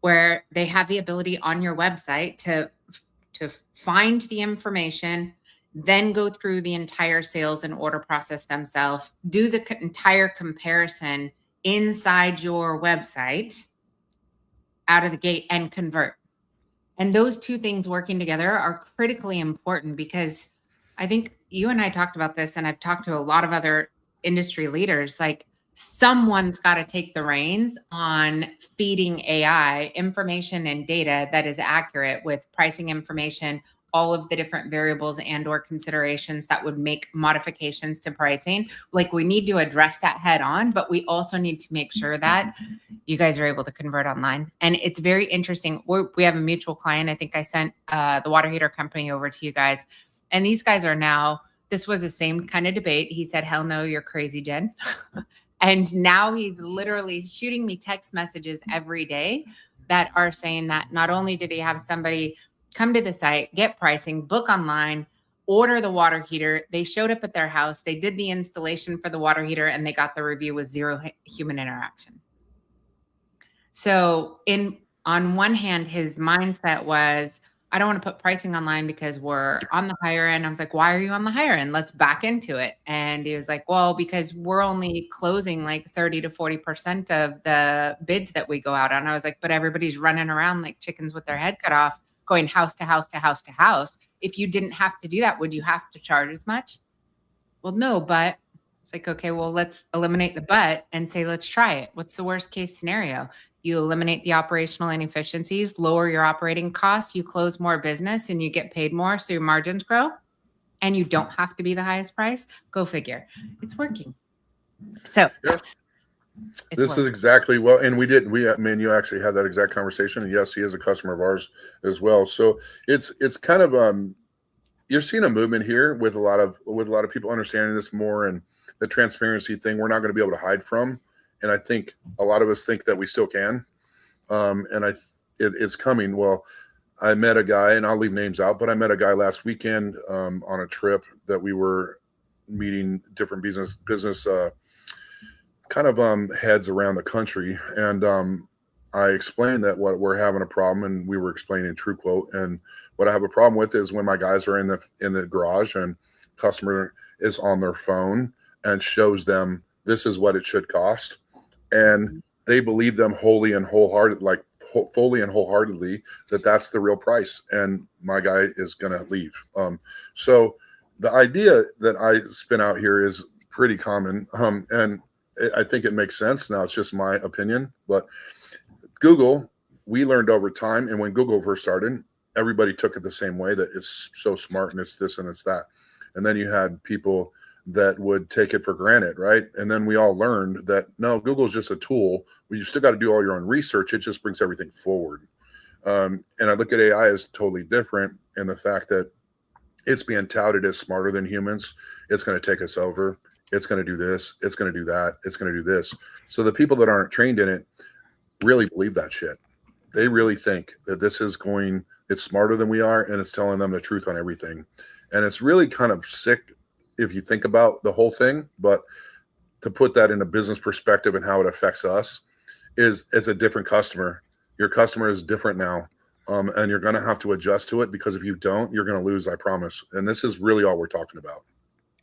where they have the ability on your website to find the information, then go through the entire sales and order process themselves, do the entire comparison inside your website out of the gate and convert. And those two things working together are critically important, because I think you and I talked about this, and I've talked to a lot of other industry leaders. Like, someone's got to take the reins on feeding AI information and data that is accurate with pricing information, all of the different variables and or considerations that would make modifications to pricing. Like, we need to address that head on, but we also need to make sure that you guys are able to convert online. And it's very interesting. We have a mutual client. I think I sent the water heater company over to you guys. And these guys are now, this was the same kind of debate. He said, hell no, you're crazy, Jen. And now he's literally shooting me text messages every day that are saying that not only did he have somebody come to the site, get pricing, book online, order the water heater, they showed up at their house, they did the installation for the water heater, and they got the review with 0 human interaction. So on one hand, his mindset was, I don't want to put pricing online because we're on the higher end. I was like, why are you on the higher end? Let's back into it. And he was like, well, because we're only closing like 30 to 40% of the bids that we go out on. I was like, but everybody's running around like chickens with their head cut off, going house to house to house to house. If you didn't have to do that, would you have to charge as much? Well, no, but it's like, okay, well, let's eliminate the but and say, let's try it. What's the worst case scenario? You eliminate the operational inefficiencies, lower your operating costs, you close more business and you get paid more, so your margins grow, and you don't have to be the highest price. Go figure. It's working. So Yeah. This is exactly well, and you actually had that exact conversation. And yes, he is a customer of ours as well. So it's kind of you're seeing a movement here with a lot of people understanding this more, and the transparency thing we're not going to be able to hide from. And I think a lot of us think that we still can. And it's coming. Well, I met a guy, and I'll leave names out, but I met a guy last weekend on a trip that we were meeting different business kind of heads around the country. And I explained that what we're having a problem, and we were explaining TrueQuote. And what I have a problem with is when my guys are in the garage and customer is on their phone and shows them this is what it should cost, and they believe them fully and wholeheartedly that that's the real price, and my guy is going to leave. So the idea that I spin out here is pretty common, and I think it makes sense. Now, it's just my opinion, but Google, we learned over time, and when Google first started, everybody took it the same way, that it's so smart and it's this and it's that. And then you had people that would take it for granted, right? And then we all learned that no, Google's just a tool. You still got to do all your own research. It just brings everything forward. And I look at AI as totally different in the fact that it's being touted as smarter than humans. It's going to take us over. It's going to do this. It's going to do that. It's going to do this. So the people that aren't trained in it really believe that shit. They really think that it's smarter than we are, and it's telling them the truth on everything. And it's really kind of sick if you think about the whole thing, but to put that in a business perspective and how it affects us it's a different customer. Your customer is different now. And you're going to have to adjust to it, because if you don't, you're going to lose, I promise. And this is really all we're talking about.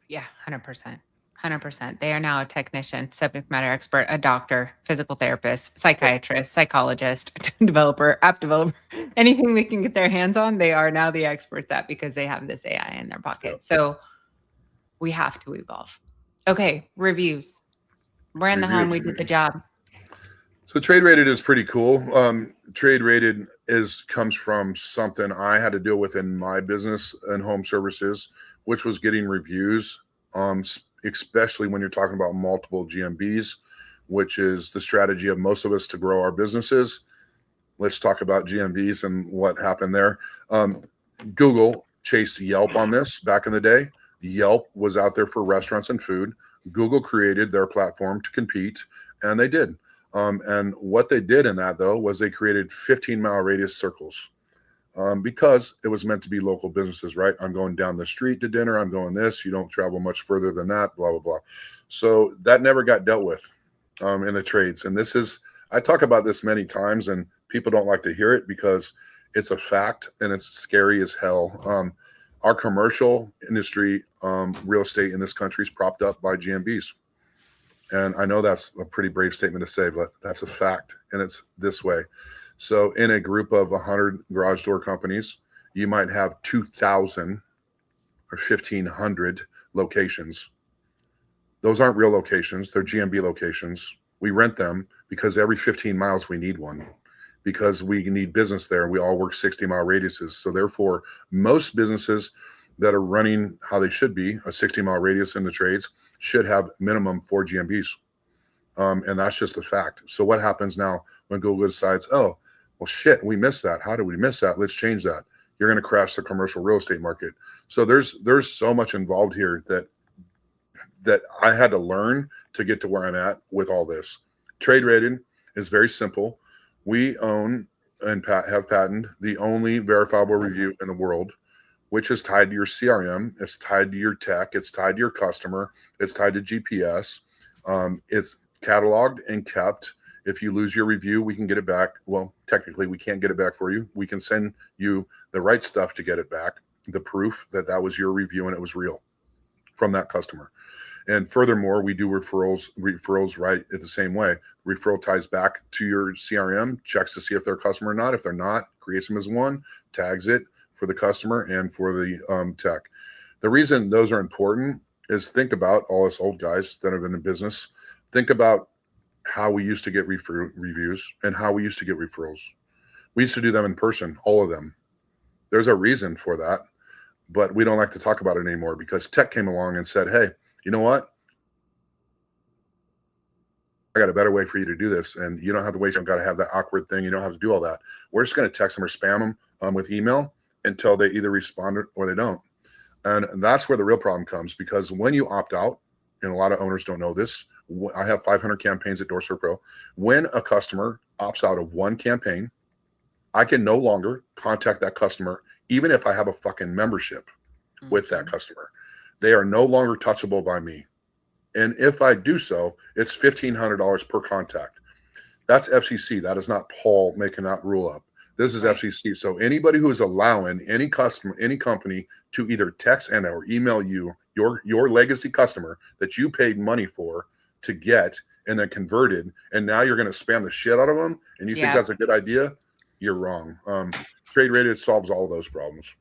Yeah, 100%. 100%. They are now a technician, subject matter expert, a doctor, physical therapist, psychiatrist, psychologist, developer, app developer, anything they can get their hands on, they are now the experts at because they have this AI in their pocket. Yep. So we have to evolve. Okay, reviews. We're in the home. We did the job. So Trade Rated is pretty cool. Trade Rated comes from something I had to deal with in my business and home services, which was getting reviews, especially when you're talking about multiple GMBs, which is the strategy of most of us to grow our businesses. Let's talk about GMBs and what happened there. Google chased Yelp on this back in the day. Yelp was out there for restaurants and food. Google created their platform to compete, and they did. And what they did in that, though, was they created 15-mile radius circles because it was meant to be local businesses, right? I'm going down the street to dinner. I'm going this. You don't travel much further than that, blah, blah, blah. So that never got dealt with in the trades. And I talk about this many times, and people don't like to hear it because it's a fact and it's scary as hell. Our commercial industry, real estate in this country is propped up by GMBs. And I know that's a pretty brave statement to say, but that's a fact. And it's this way. So in a group of 100 garage door companies, you might have 2,000 or 1,500 locations. Those aren't real locations. They're GMB locations. We rent them because every 15 miles we need one, because we need business there. We all work 60-mile radiuses. So therefore, most businesses that are running how they should be, a 60-mile radius in the trades, should have minimum 4 GMBs. And that's just a fact. So what happens now when Google decides, oh, well, shit, we missed that. How did we miss that? Let's change that. You're going to crash the commercial real estate market. So there's so much involved here that I had to learn to get to where I'm at with all this. Trade Rated is very simple. We own and have patented the only verifiable review in the world, which is tied to your CRM. It's tied to your tech. It's tied to your customer. It's tied to GPS. It's cataloged and kept. If you lose your review, we can get it back. Well, technically, we can't get it back for you. We can send you the right stuff to get it back, the proof that that was your review and it was real from that customer. And furthermore, we do referrals right at the same way. Referral ties back to your CRM, checks to see if they're a customer or not. If they're not, creates them as one, tags it for the customer and for the tech. The reason those are important is think about all us old guys that have been in business. Think about how we used to get reviews and how we used to get referrals. We used to do them in person, all of them. There's a reason for that, but we don't like to talk about it anymore because tech came along and said, hey, you know what? I got a better way for you to do this. And you don't have to wait. You don't got to have that awkward thing. You don't have to do all that. We're just going to text them or spam them with email until they either respond or they don't. And that's where the real problem comes, because when you opt out, and a lot of owners don't know this, I have 500 campaigns at DoorServe Pro. When a customer opts out of one campaign, I can no longer contact that customer, even if I have a fucking membership with that customer. They are no longer touchable by me. And if I do so, it's $1,500 per contact. That's FCC. That is not Paul making that rule up. This is FCC. So anybody who is allowing any customer, any company to either text and or email you, your legacy customer that you paid money for to get and then converted, and now you're going to spam the shit out of them, and you think that's a good idea, you're wrong. Trade Rated solves all of those problems.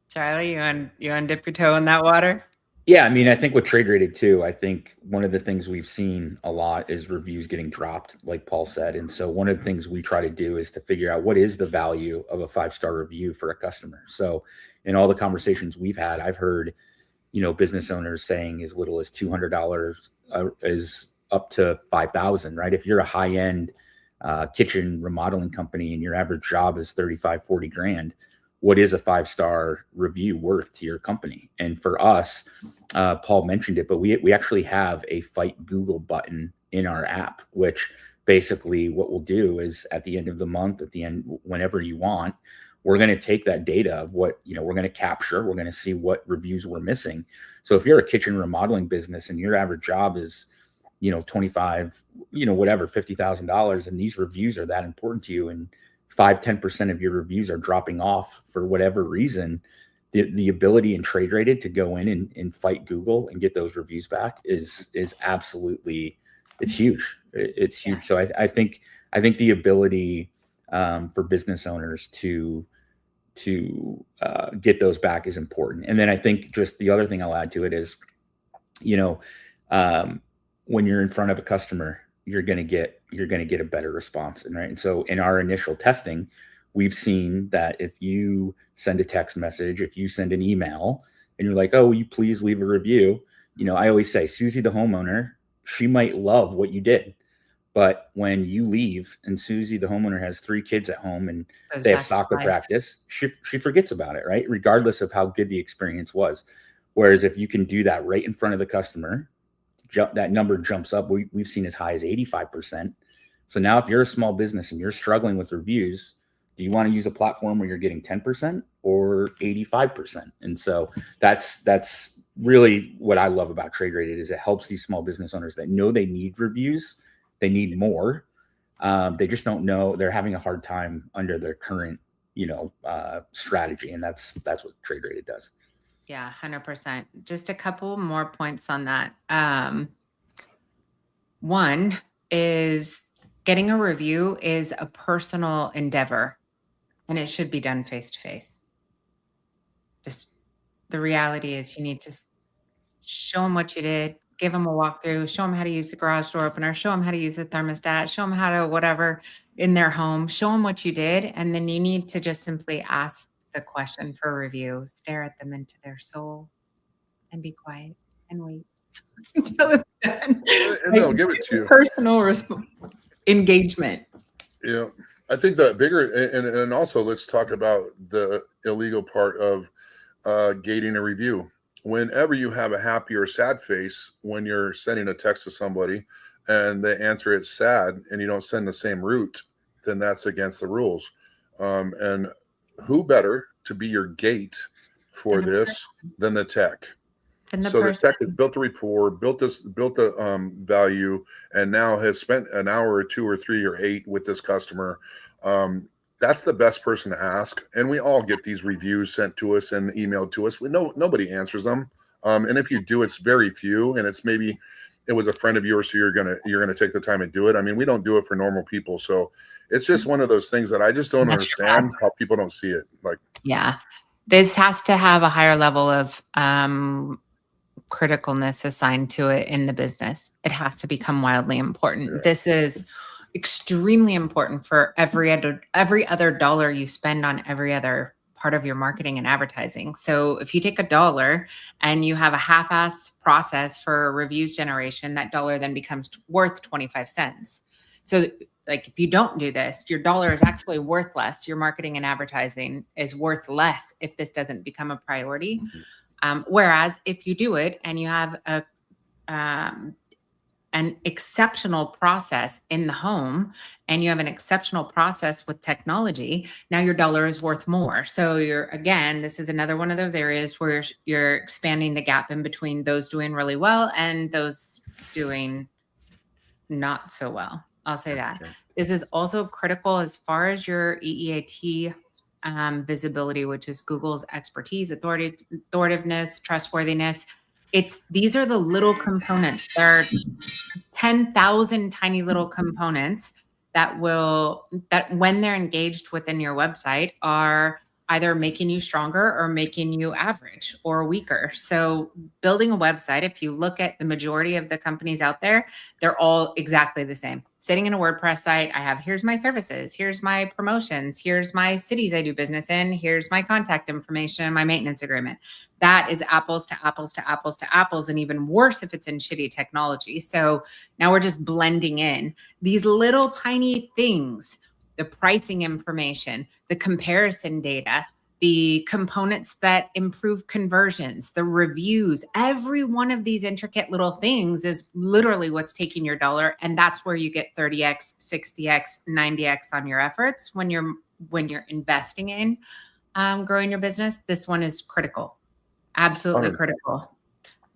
Charlie, you want to dip your toe in that water? Yeah, I mean, I think with Trade Rated too, I think one of the things we've seen a lot is reviews getting dropped, like Paul said. And so one of the things we try to do is to figure out what is the value of a 5-star review for a customer. So in all the conversations we've had, I've heard, business owners saying as little as $200 is up to $5,000, right? If you're a high-end kitchen remodeling company and your average job is 35, 40 grand, what is a 5-star review worth to your company? And for us, Paul mentioned it, but we actually have a Fight Google button in our app, which basically what we'll do is at the end of the month, at the end, whenever you want, we're going to take that data of what, we're going to capture, we're going to see what reviews we're missing. So if you're a kitchen remodeling business and your average job is, 25, whatever, $50,000, and these reviews are that important to you, and 5-10% of your reviews are dropping off for whatever reason, the ability in Trade Rated to go in and fight Google and get those reviews back is absolutely, it's huge. It's huge. Yeah. So I think the ability for business owners to get those back is important. And then I think just the other thing I'll add to it is, when you're in front of a customer, you're going to get a better response. And right. And so in our initial testing, we've seen that if you send a text message, if you send an email and you're like, oh, will you please leave a review? I always say, Susie, the homeowner, she might love what you did, but when you leave and Susie, the homeowner, has 3 kids at home and they have soccer practice, she forgets about it, right? Regardless of how good the experience was. Whereas if you can do that right in front of the customer, that number jumps up. We've seen as high as 85%. So now if you're a small business and you're struggling with reviews, do you want to use a platform where you're getting 10% or 85%? And so that's really what I love about Trade Rated is it helps these small business owners that know they need reviews. They need more. They just don't know. They're having a hard time under their current, strategy. And that's what Trade Rated does. Yeah, 100%. Just a couple more points on that. One is getting a review is a personal endeavor, and it should be done face-to-face. Just the reality is you need to show them what you did, give them a walkthrough, show them how to use the garage door opener, show them how to use the thermostat, show them how to whatever in their home, show them what you did. And then you need to just simply ask the question for review, stare at them into their soul and be quiet and wait until it's done. And they'll give it to you. Personal engagement. Yeah. I think that bigger, and also let's talk about the illegal part of gating a review. Whenever you have a happy or sad face, when you're sending a text to somebody and they answer it's sad and you don't send the same route, then that's against the rules. And who better to be your gate for this than the tech? So the tech has built a rapport, built the value, and now has spent an hour or 2 or 3 or 8 with this customer. That's the best person to ask. And we all get these reviews sent to us and emailed to us. Nobody answers them. And if you do, it's very few. And it's maybe it was a friend of yours, so you're gonna take the time and do it. I mean, we don't do it for normal people. So it's just one of those things that I just don't understand how people don't see it. Like, yeah, this has to have a higher level of criticalness assigned to it in the business. It has to become wildly important. Yeah. This is extremely important for every other dollar you spend on every other part of your marketing and advertising. So if you take $1 and you have a half-ass process for reviews generation, that dollar then becomes worth 25 cents. So like if you don't do this, your dollar is actually worth less. Your marketing and advertising is worth less if this doesn't become a priority. Whereas if you do it and you have an exceptional process in the home and you have an exceptional process with technology, now your dollar is worth more. So this is another one of those areas where you're expanding the gap in between those doing really well and those doing not so well. I'll say that. Okay. This is also critical as far as your EEAT visibility, which is Google's expertise, authoritiveness, trustworthiness. These are the little components. There are 10,000 tiny little components that when they're engaged within your website are either making you stronger or making you average or weaker. So building a website, if you look at the majority of the companies out there, they're all exactly the same. Sitting in a WordPress site, I have, here's my services, here's my promotions, here's my cities I do business in, here's my contact information, my maintenance agreement. That is apples to apples to apples to apples, and even worse if it's in shitty technology. So now we're just blending in these little tiny things, the pricing information, the comparison data, the components that improve conversions, the reviews. Every one of these intricate little things is literally what's taking your dollar. And that's where you get 30x, 60x, 90x on your efforts when you're investing in growing your business. This one is critical. Absolutely 100%. Critical.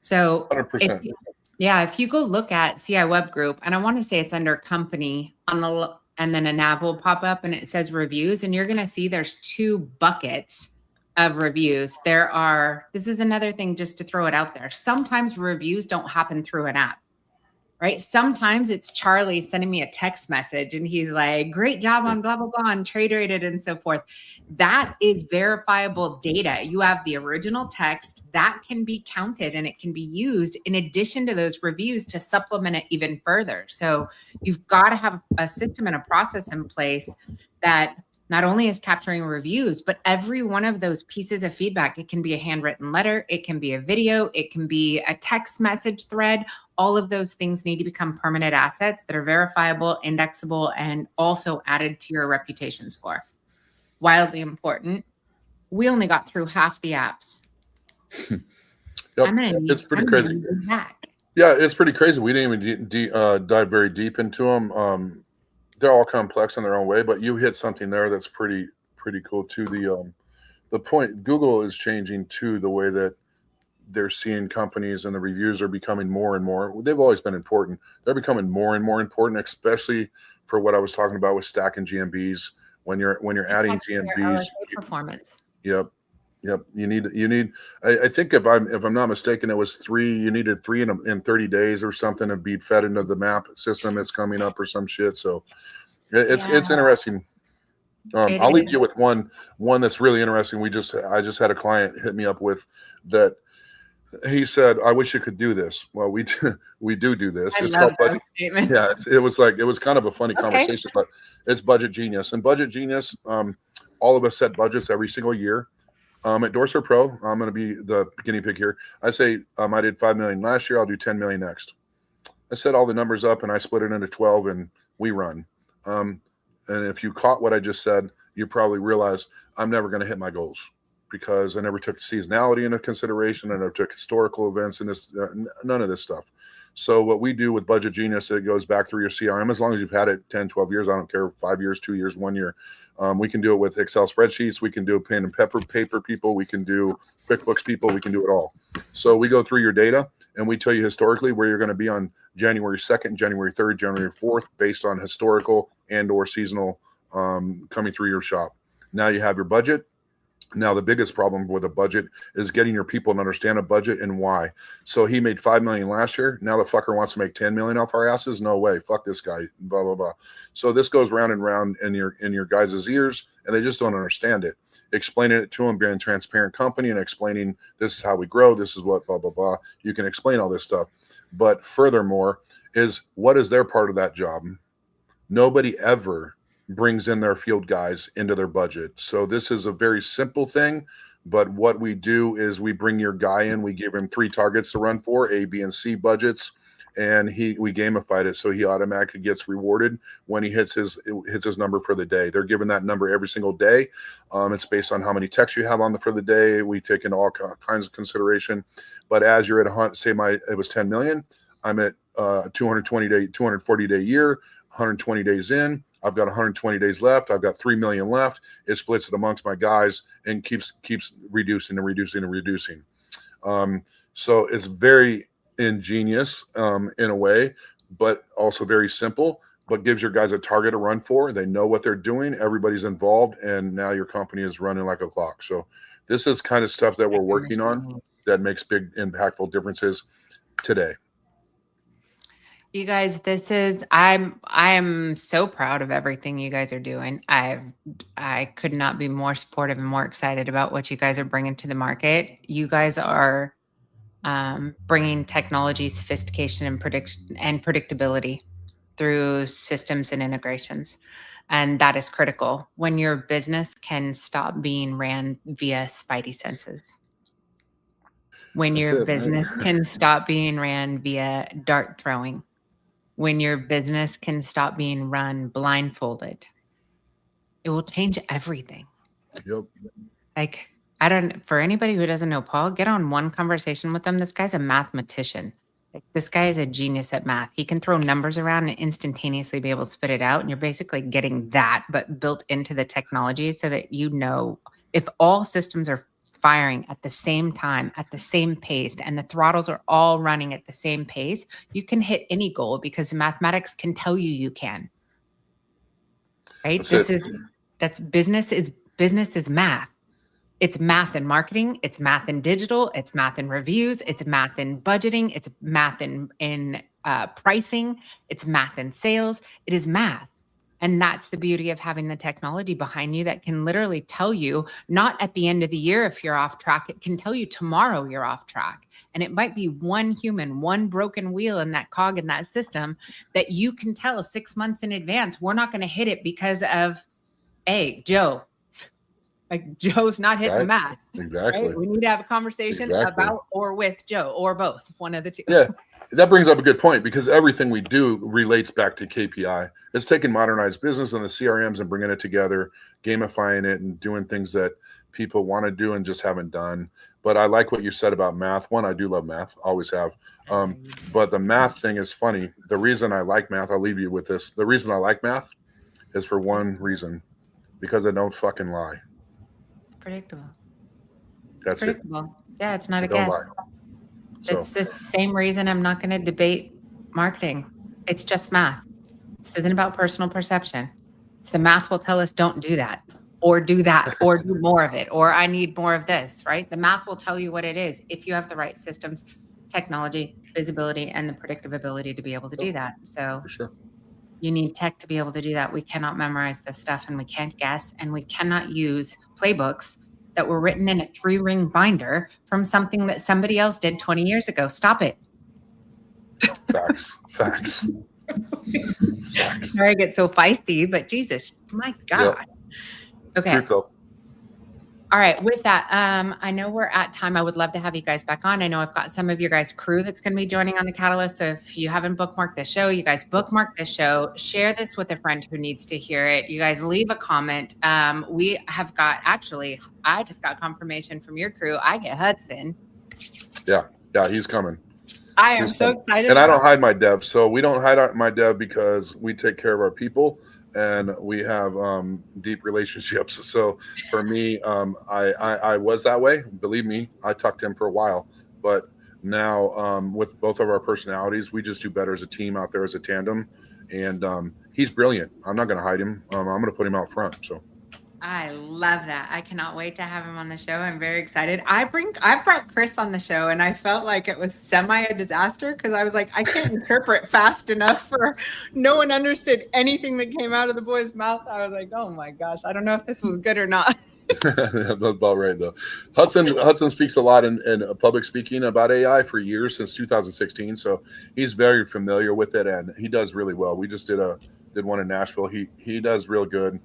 So 100%. If you go look at CI Web Group, and I want to say it's under company and then a nav will pop up and it says reviews, and you're going to see there's 2 buckets of reviews. This is another thing just to throw it out there. Sometimes reviews don't happen through an app, right? Sometimes it's Charlie sending me a text message and he's like, great job on blah, blah, blah, and trade rated and so forth. That is verifiable data. You have the original text that can be counted and it can be used in addition to those reviews to supplement it even further. So you've got to have a system and a process in place that not only is capturing reviews, but every one of those pieces of feedback, it can be a handwritten letter, it can be a video, it can be a text message thread. All of those things need to become permanent assets that are verifiable, indexable, and also added to your reputation score. Wildly important. We only got through half the apps. Yep. It's pretty crazy. Yeah, it's pretty crazy. We didn't even dive very deep into them. They're all complex in their own way, but you hit something there that's pretty cool too. The point, Google is changing too, the way that they're seeing companies, and the reviews are becoming more and more. They've always been important. They're becoming more and more important, especially for what I was talking about with stacking GMBs. When you're adding GMBs, performance. Yep. You need. I think if I'm not mistaken, it was 3. You needed 3 in 30 days or something to be fed into the map system. It's coming up or some shit. So it's interesting. I'll leave you with one that's really interesting. I just had a client hit me up with that. He said, "I wish you could do this." Well, we do this. It's called Budget. Yeah, it was kind of a funny conversation, but it's Budget Genius. And Budget Genius, all of us set budgets every single year. At Dorser Pro, I'm going to be the guinea pig here. I say I did 5 million last year. I'll do 10 million next. I set all the numbers up and I split it into 12 and we run. And if you caught what I just said, you probably realize I'm never going to hit my goals because I never took seasonality into consideration. I never took historical events in this, none of this stuff. So what we do with Budget Genius, it goes back through your CRM. As long as you've had it 10, 12 years, I don't care, 5 years, 2 years, 1 year. We can do it with Excel spreadsheets. We can do pen and paper people. We can do QuickBooks people. We can do it all. So we go through your data and we tell you historically where you're going to be on January 2nd, January 3rd, January 4th, based on historical and or seasonal coming through your shop. Now you have your budget. Now, the biggest problem with a budget is getting your people to understand a budget and why. So he made 5 million last year. Now the fucker wants to make 10 million off our asses. No way. Fuck this guy. Blah, blah, blah. So this goes round and round in your guys' ears, and they just don't understand it. Explaining it to them, being a transparent company and explaining this is how we grow. This is what blah, blah, blah. You can explain all this stuff. But furthermore is what is their part of that job? Nobody ever brings in their field guys into their budget. So this is a very simple thing, but what we do is we bring your guy in, we give him 3 targets to run for, A, B, and C budgets, and we gamified it so he automatically gets rewarded when he hits his number for the day. They're given that number every single day. It's based on how many texts you have on for the day. We take in all kinds of consideration, but as you're at it was 10 million, I'm at 240 day year, 120 days in. I've got 120 days left. I've got 3 million left. It splits it amongst my guys and keeps reducing and reducing and reducing. So it's very ingenious in a way, but also very simple, but gives your guys a target to run for. They know what they're doing. Everybody's involved, and now your company is running like a clock. So this is kind of stuff that we're working on that makes big, impactful differences today. You guys, I'm so proud of everything you guys are doing. I could not be more supportive and more excited about what you guys are bringing to the market. You guys are bringing technology, sophistication, and predictability through systems and integrations. And that is critical when your business can stop being ran via spidey senses. When your business can stop being ran via dart throwing. When your business can stop being run blindfolded, it will change everything. Yep. Like, for anybody who doesn't know Paul, get on one conversation with him. This guy's a mathematician. Like, this guy is a genius at math. He can throw numbers around and instantaneously be able to spit it out. And you're basically getting that, but built into the technology so that you know if all systems are firing at the same time, at the same pace, and the throttles are all running at the same pace, you can hit any goal because mathematics can tell you can. Right? Business is math. It's math in marketing, it's math in digital, it's math in reviews, it's math in budgeting, it's math in pricing, it's math in sales. It is math. And that's the beauty of having the technology behind you that can literally tell you, not at the end of the year if you're off track, it can tell you tomorrow you're off track. And it might be one human, one broken wheel in that cog in that system that you can tell 6 months in advance, we're not going to hit it because of Joe. Like Joe's not hitting the Right. math. Exactly. Right? We need to have a conversation Exactly. about or with Joe or both, one of the two. Yeah, that brings up a good point because everything we do relates back to KPI. It's taking modernized business and the CRMs and bringing it together, gamifying it, and doing things that people want to do and just haven't done. But I like what you said about math. One, I do love math, always have. But the math thing is funny. The reason I like math, I'll leave you with this. The reason I like math is for one reason, because I don't fucking lie. Predictable. That's it. Predictable. Yeah, it's not a I don't guess. lie. So It's the same reason I'm not going to debate marketing. It's just math. This isn't about personal perception. It's the math will tell us don't do that or do that or do more of it or I need more of this, right? The math will tell you what it is if you have the right systems, technology, visibility, and the predictive ability to be able to do that. So for sure. you need tech to be able to do that. We cannot memorize this stuff and we can't guess and we cannot use playbooks that were written in a 3-ring binder from something that somebody else did 20 years ago. Stop it. Facts. Facts. Facts. Sorry I get so feisty, but Jesus, my God. Okay. Truth though. All right. With that, I know we're at time. I would love to have you guys back on. I know I've got some of your guys' crew that's going to be joining on the Catalyst. So if you haven't bookmarked this show, you guys bookmark this show. Share this with a friend who needs to hear it. You guys leave a comment. We have got, actually, I just got confirmation from your crew. I get Hudson. Yeah, he's coming. I am He's so coming. excited. And I don't hide my dev. So we don't hide my dev because we take care of our people and we have deep relationships. So for me, I was that way. Believe me, I talked to him for a while. But now with both of our personalities, we just do better as a team out there as a tandem. And he's brilliant. I'm not going to hide him. I'm going to put him out front. So I love that. I cannot wait to have him on the show. I'm very excited. I've brought Chris on the show and I felt like it was semi a disaster because I was like, I can't interpret fast enough for no one understood anything that came out of the boy's mouth. I was like, oh my gosh, I don't know if this was good or not. That's about right though. Hudson speaks a lot in public speaking about AI for years, since 2016. So he's very familiar with it and he does really well. We just did one in Nashville. He does real good.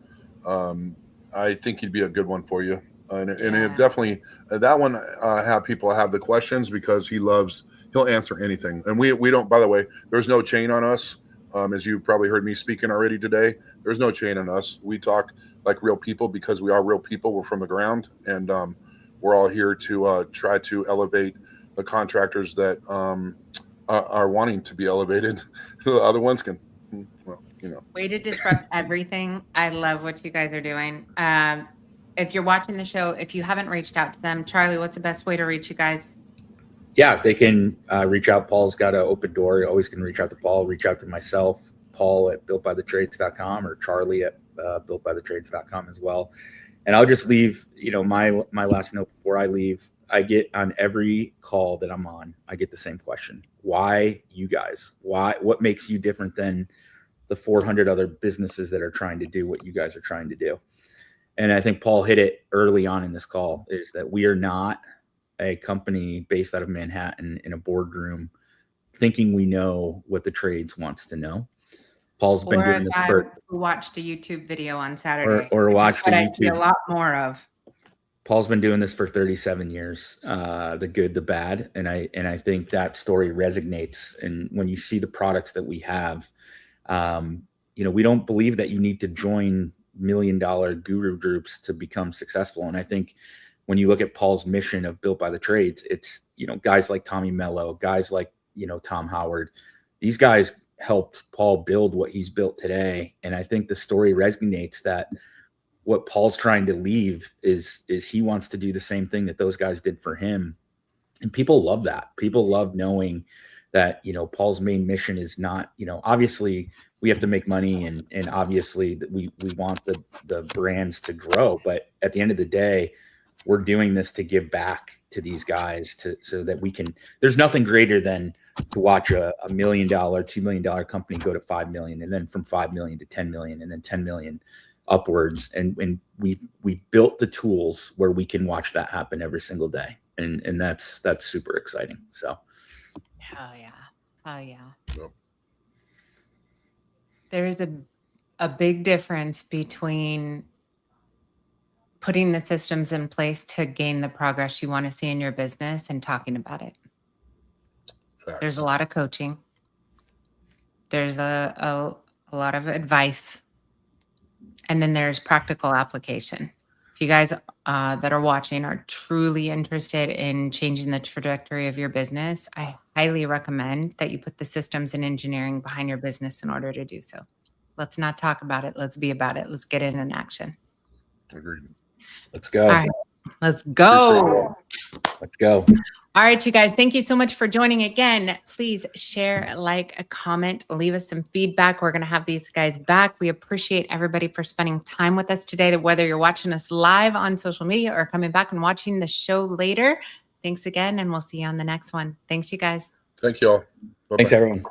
I think he'd be a good one for you. And it definitely, that one, have people have the questions because he'll answer anything. And we don't, by the way, there's no chain on us. As you probably heard me speaking already today, there's no chain on us. We talk like real people because we are real people. We're from the ground and we're all here to try to elevate the contractors that are wanting to be elevated. The other ones can, well, you know. Way to disrupt everything. I love what you guys are doing. If you're watching the show, if you haven't reached out to them, Charlie, what's the best way to reach you guys? Yeah, they can reach out. Paul's got an open door. You always can reach out to Paul, reach out to myself, Paul at builtbythetrades.com or Charlie at builtbythetrades.com as well. And I'll just leave, my last note before I leave. I get on every call that I'm on, I get the same question. Why you guys? What makes you different than the 400 other businesses that are trying to do what you guys are trying to do? And I think Paul hit it early on in this call, is that we are not a company based out of Manhattan in a boardroom thinking we know what the trades wants to know. Paul's been doing this for, who watched a YouTube video on Saturday or watched a I see a YouTube. lot more of. Paul's been doing this for 37 years, the good, the bad. And I think that story resonates. And when you see the products that we have, we don't believe that you need to join $1 million guru groups to become successful. And I think when you look at Paul's mission of Built by the Trades, it's, guys like Tommy Mello, guys like, Tom Howard, these guys helped Paul build what he's built today. And I think the story resonates that what Paul's trying to leave is he wants to do the same thing that those guys did for him. And people love that. People love knowing that, Paul's main mission is not, obviously we have to make money and obviously that we want the brands to grow. But at the end of the day, we're doing this to give back to these guys so that we can, there's nothing greater than to watch a $1 million, $2 million company go to 5 million, and then from 5 million to 10 million, and then 10 million upwards. And we built the tools where we can watch that happen every single day. And that's super exciting. So. Oh yeah. Oh yeah. Yep. There is a big difference between putting the systems in place to gain the progress you want to see in your business and talking about it. Fact. There's a lot of coaching. There's a lot of advice. And then there's practical application. If you guys that are watching are truly interested in changing the trajectory of your business, I highly recommend that you put the systems and engineering behind your business in order to do so. Let's not talk about it. Let's be about it. Let's get it in action. Agreed. Let's go. All right, let's go. Let's go. All right, you guys, thank you so much for joining again. Please share, like, a comment, leave us some feedback. We're going to have these guys back. We appreciate everybody for spending time with us today, whether you're watching us live on social media or coming back and watching the show later. Thanks again, and we'll see you on the next one. Thanks, you guys. Thank you all. Bye-bye. Thanks, everyone.